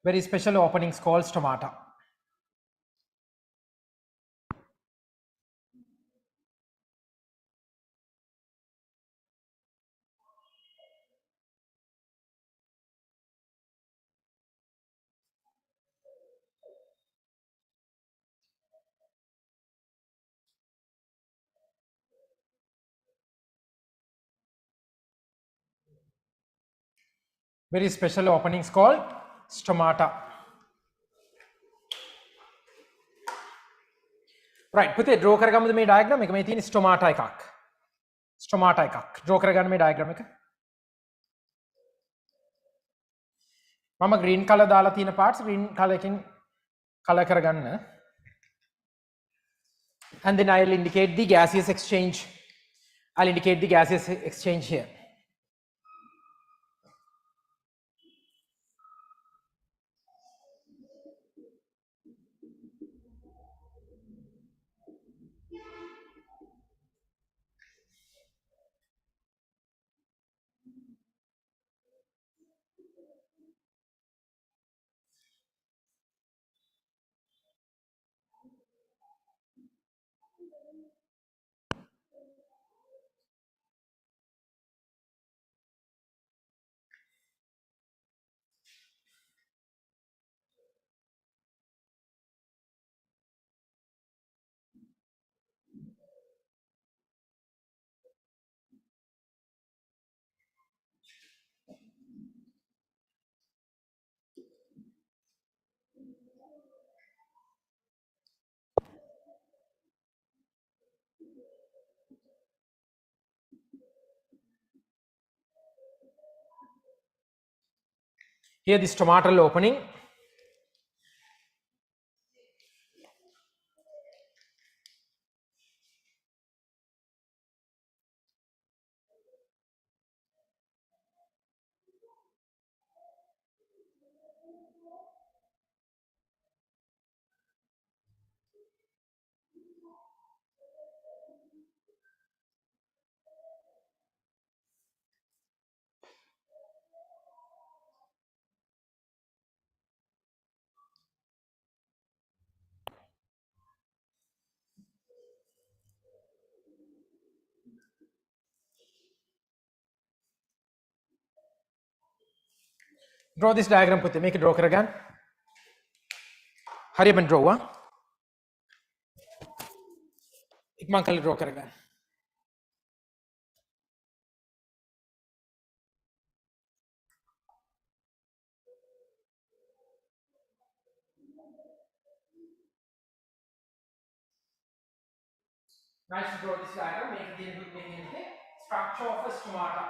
Very special openings called stomata. Very special openings called stomata. Right, පුතේ draw කරගමුද මේ diagram එක? මේ තියෙන stomata එකක්. Stomata එකක්. draw කරගන්න මේ diagram එක. මම green color දාලා තියෙන parts green color එකෙන් color කරගන්න. And then I'll indicate the gaseous exchange. I'll indicate the gaseous exchange here. Here the stomatal opening. Draw this diagram, Putte. Make it draw again. Hurry up and draw. Ikman kal draw again. Nice to draw this diagram. Make the structure of a stomata.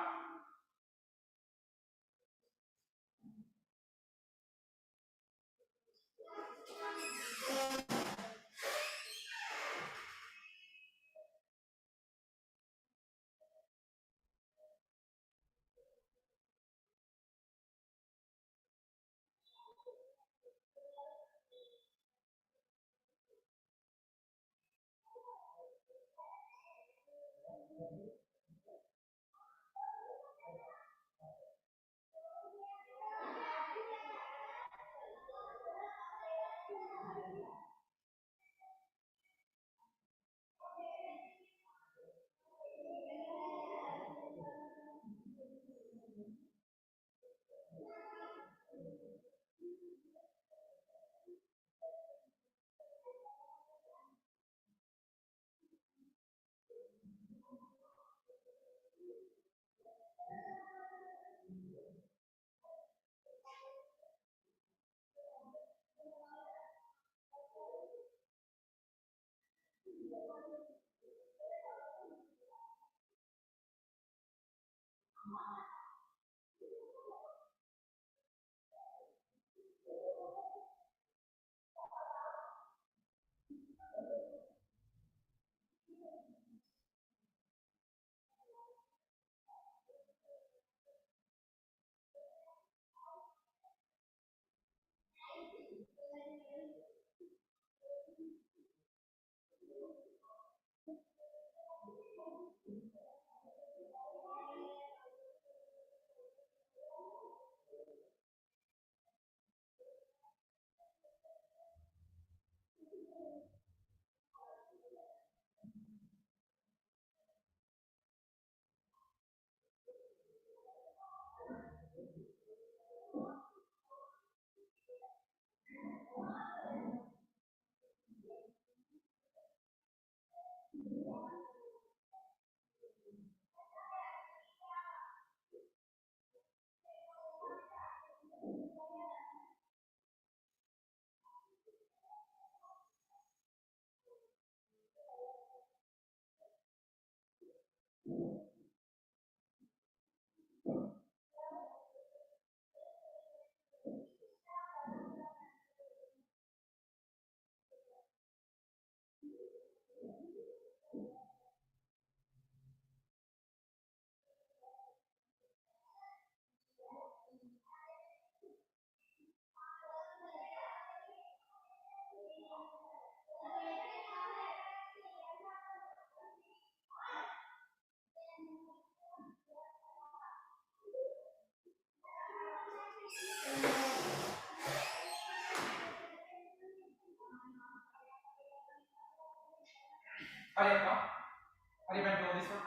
Hurry up and draw this one.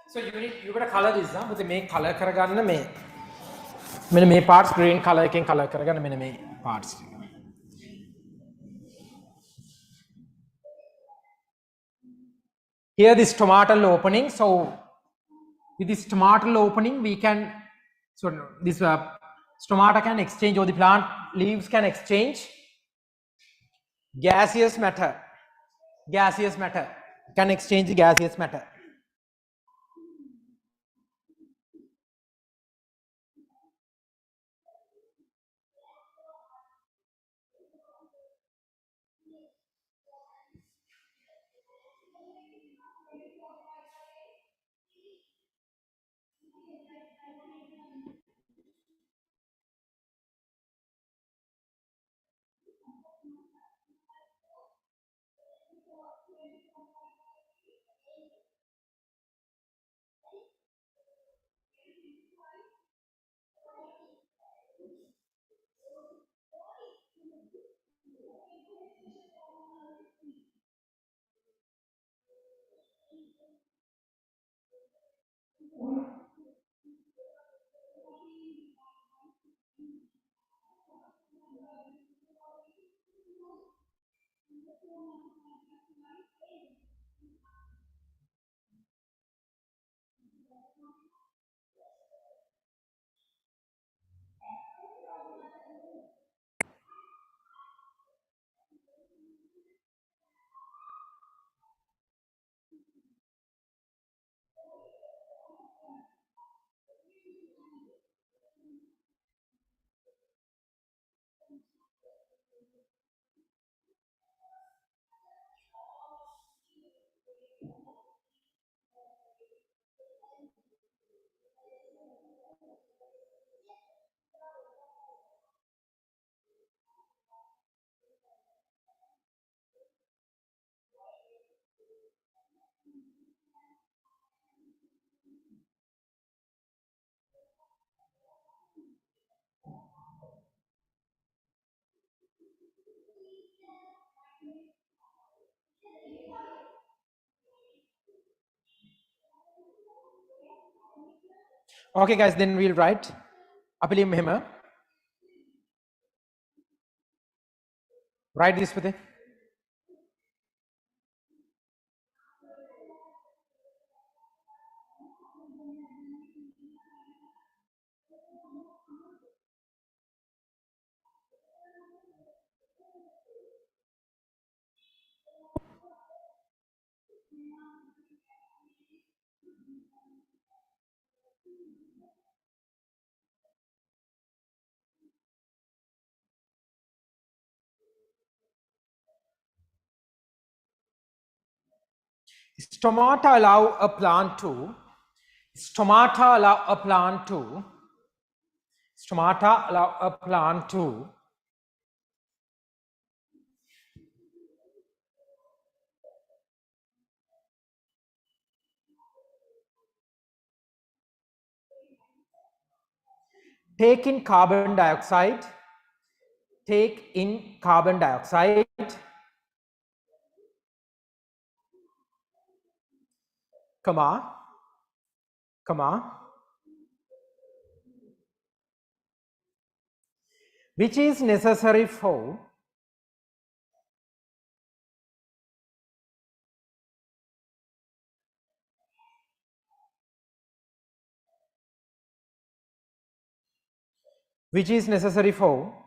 So you gotta color this, huh? But make color karaganna me. Mene parts green color එකෙන් color කරගන්න මෙන්න මේ parts ටික. Here this tomatal opening. So with this tomatal opening we can, so this stomata can exchange, or the plant leaves can exchange gaseous matter. Gaseous matter can exchange the gaseous matter. Okay, guys, then we'll write Apili Mehima. Write this with it. Stomata allow a plant to, stomata allow a plant to, stomata allow a plant to take in carbon dioxide, take in carbon dioxide, comma, comma, which is necessary for which is necessary for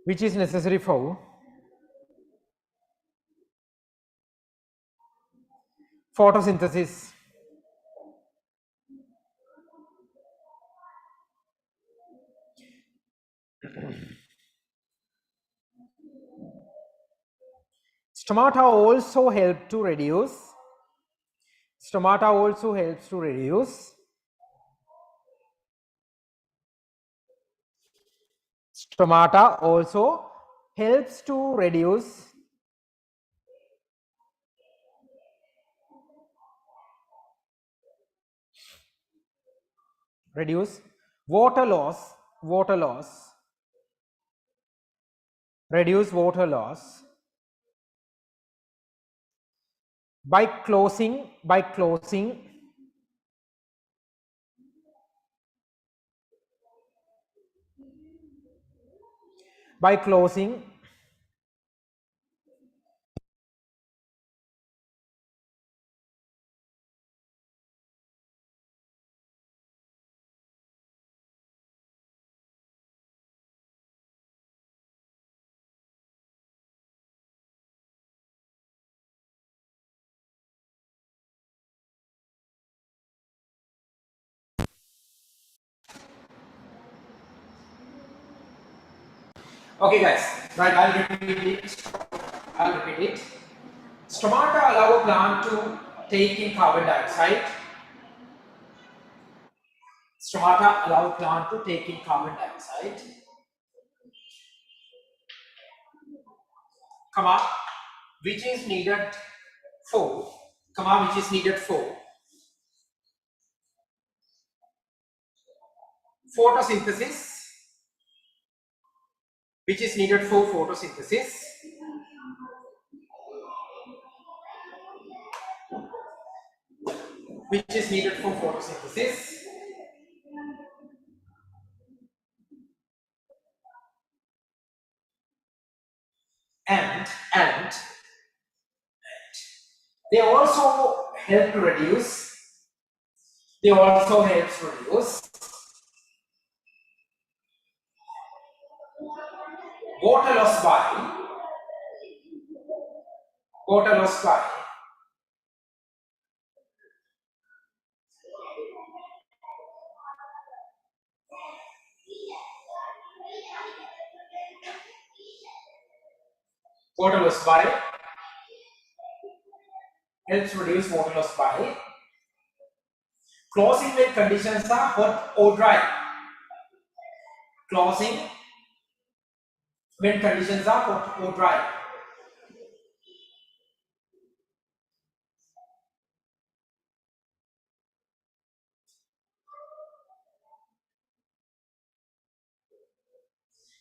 which is necessary for photosynthesis. Stomata also help to reduce, stomata also helps to reduce stomata also helps to reduce water loss, reduce water loss by closing Okay guys, right, I'll repeat it. Stomata allow a plant to take in carbon dioxide. Stomata allow a plant to take in carbon dioxide, comma, which is needed for, photosynthesis, which is needed for photosynthesis. Which is needed for photosynthesis. And they also help to reduce. They also help to reduce water loss by water loss by water loss by helps reduce water loss by closing when conditions are hot or dry. Closing when conditions are hot or dry.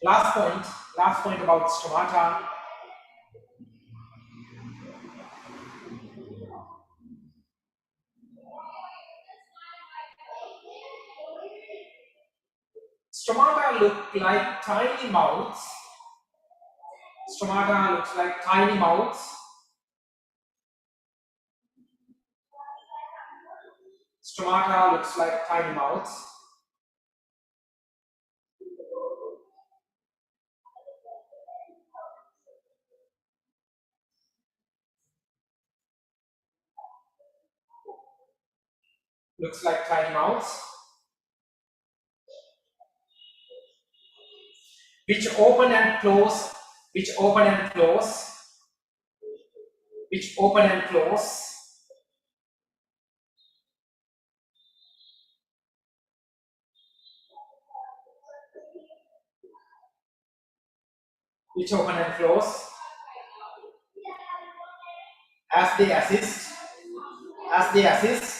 Last point about stomata. Stomata look like tiny mouths. Stomata looks like tiny mouths. Stomata looks like tiny mouths. Looks like tiny mouths, which open and close, which open and close, which open and close, which open and close, as they assist, as they assist,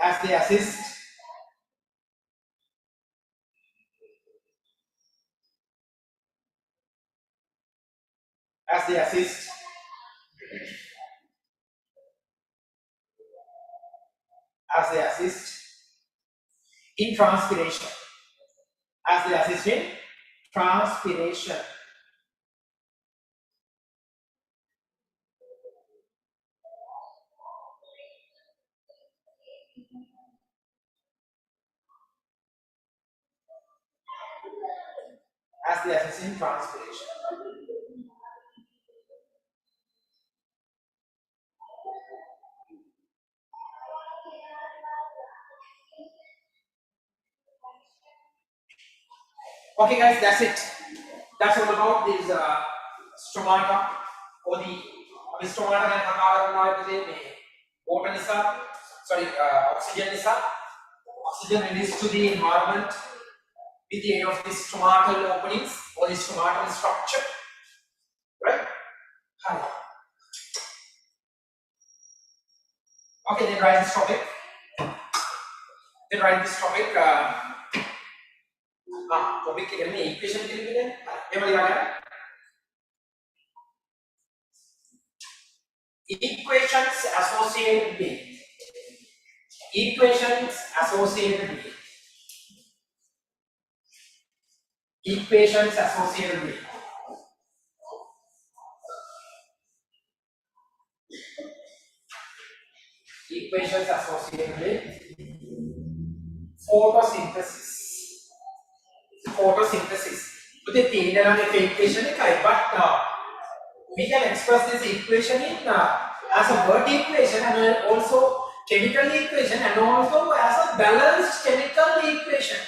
as they assist, as they assist, as they assist in transpiration, as they assist in transpiration, as they assist in transpiration. Okay guys, that's it. That's all about these stomata or the stomata ගැන කතා කරනවා ඉතින් මේ water නිසා oxygen නිසා oxygen released to the environment with the aid of the stomatal openings or the stomatal structure, right? Hi. Okay, then write this topic. Then write this topic. Topic එක නේ equation කියලා කියන්නේ. Equations associated with equations associated with equations associated with equations associated with photosynthesis. Photosynthesis. So the equation is but we can express this equation in as a word equation and also chemical equation and also as a balanced chemical equation.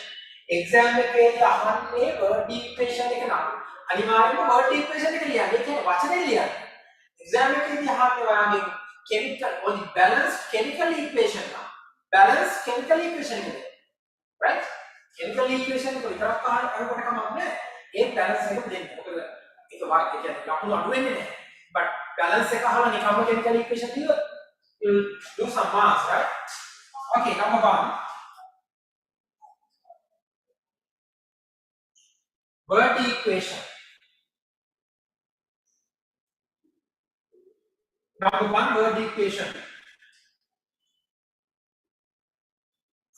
Exam එකේදී අහන්නේ word equation එක නම් අනිවාර්යයෙන්ම word equation එක ලියන්න. ඒ කියන්නේ වචනේ ලියන්න. exam එකේදී අහන්නේ ඔයාගේ chemical or the balanced chemical equation නම් balanced chemical equation එක. Right? chemical equation එක විතරක් අහනකොට කමක් නැහැ. ඒ balance එක දෙන්න. මොකද ඒක වාක්‍ය කියන්නේ ලකුණු අඩු වෙන්නේ නැහැ. But balance එක අහලා නිකම්ම chemical equation ලියුවොත් you'll do some marks, right? Okay, number 1. Word equation. Number one word equation.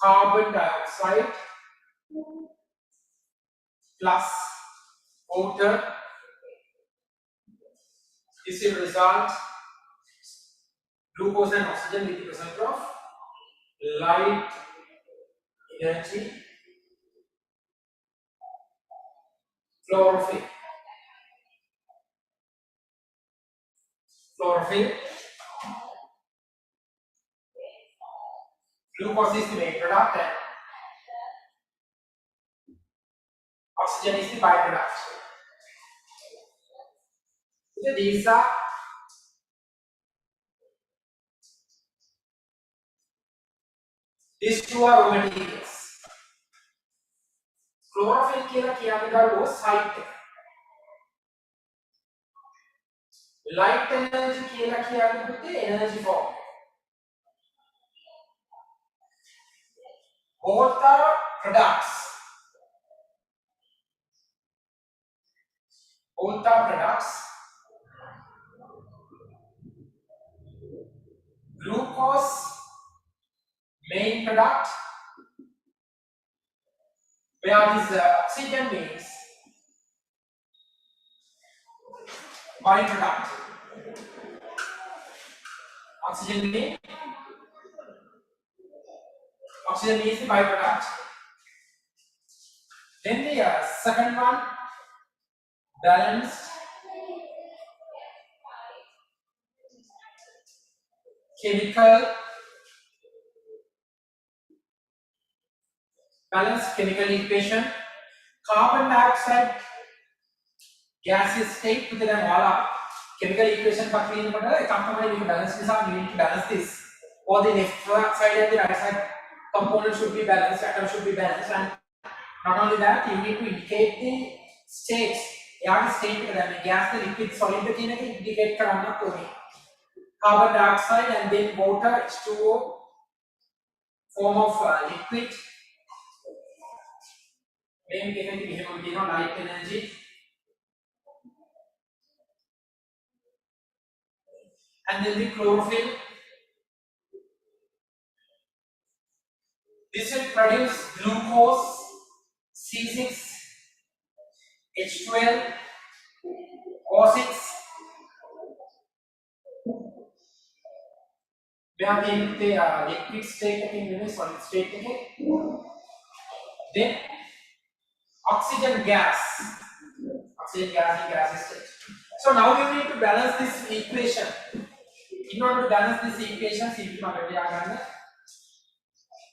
Carbon dioxide plus water. This will result glucose and oxygen with the presence of light energy. Chlorophyll. Chlorophyll. Glucose is the main product and oxygen is the byproduct. So these two are raw materials. Chlorophyll කියලා කියන්නේ ගාලෝ site එක. Light energy කියලා කියන්නේ පුතේ energy form. Both are products. Both are products. Glucose main product, where this oxygen means byproduct. Oxygen means the byproduct. Then the second one, balanced chemical equation. Carbon dioxide gaseous state with them all up. Chemical equation for clean water, a company will balance this out, you need to balance this. All the left side and the right side components should be balanced, atoms should be balanced, and not only that, you need to indicate the states. Yeah, state that gas, the liquid, solid, the indicate carbon dioxide and then water, H2O, form of liquid. Then we have light energy. And then the chlorophyll. This will produce glucose, C6, H12, O6. We have the liquid state again, solid state again. Then oxygen gas and gas state. So now we need to balance this equation. In order to balance this equation,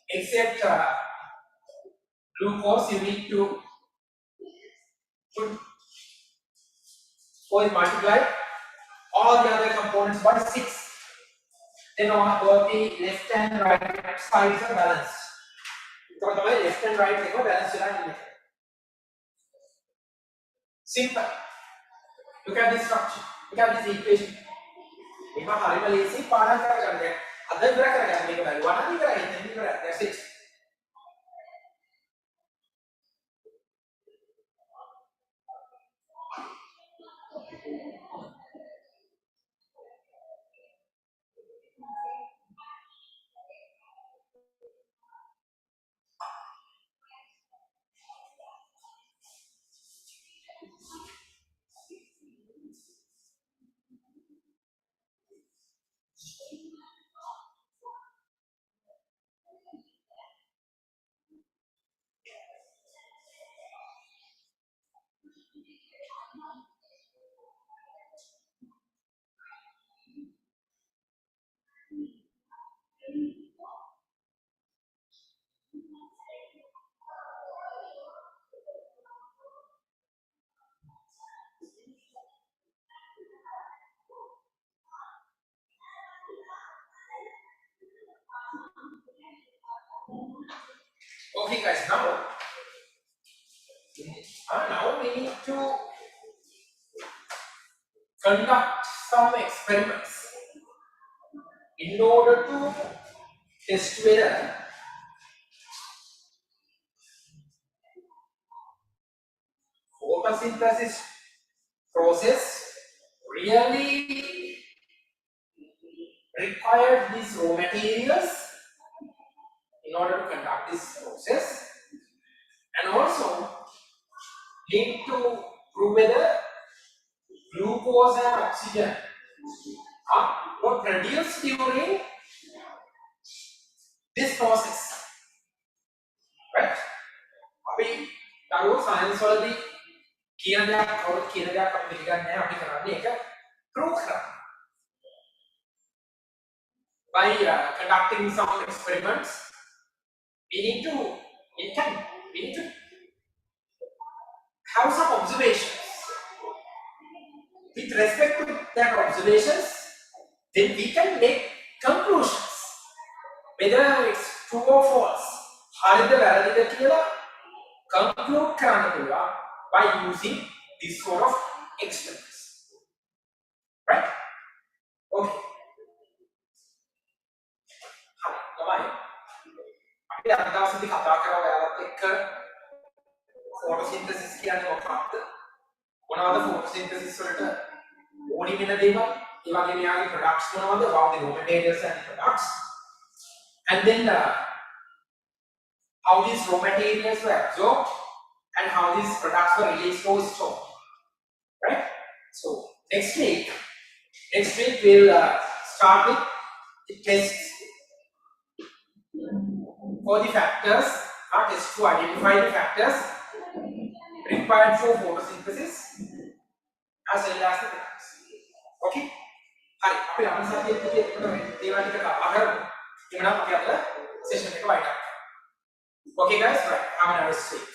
except glucose, you need to put multiply all the other components by 6. Then both the left and right sides are balanced. So left and right are balanced. Simple. Look at this structure. Look at this equation. If I have a lazy part of the other bracket, that's it. Okay guys, now we need to conduct some experiments in order to test whether photosynthesis process really required these raw materials in order to conduct this process, and also need to prove whether glucose and oxygen were produced during this process, right? අපි දරුවෝ science වලදී කියන දේක් කවුරුත් කියන දේක් අපි පිළිගන්නේ නැහැ. අපි කරන්නේ ඒක prove කරන්න. By conducting some experiments, we need to have some observations. With respect to that observations, then we can make conclusions whether it's true or false. හරිද වැරදිද කියලා conclude කරන්න පුළුවන් by using this sort of experiments, right? Okay. හරි තමයි. අපි අද දවසේදී කතා කරා ඔයාලත් එක්ක photosynthesis කියන්නේ මොකක්ද? මොනවද photosynthesis වලට ඕනි වෙන දේවල්? ඒ වගේම යාගේ products මොනවද? About the raw materials and products. And then how these raw materials were absorbed and how these products were released or stored, right? So next week we'll start with the tests for the factors, test to identify the factors required for photosynthesis as well as the products. Okay? Hari, අපි අන්න සතියේදී දේවල් ටික කතා කරමු. එහෙනම් අපි අද session එක වයින් කරමු. Okay guys, right. Have a nice week.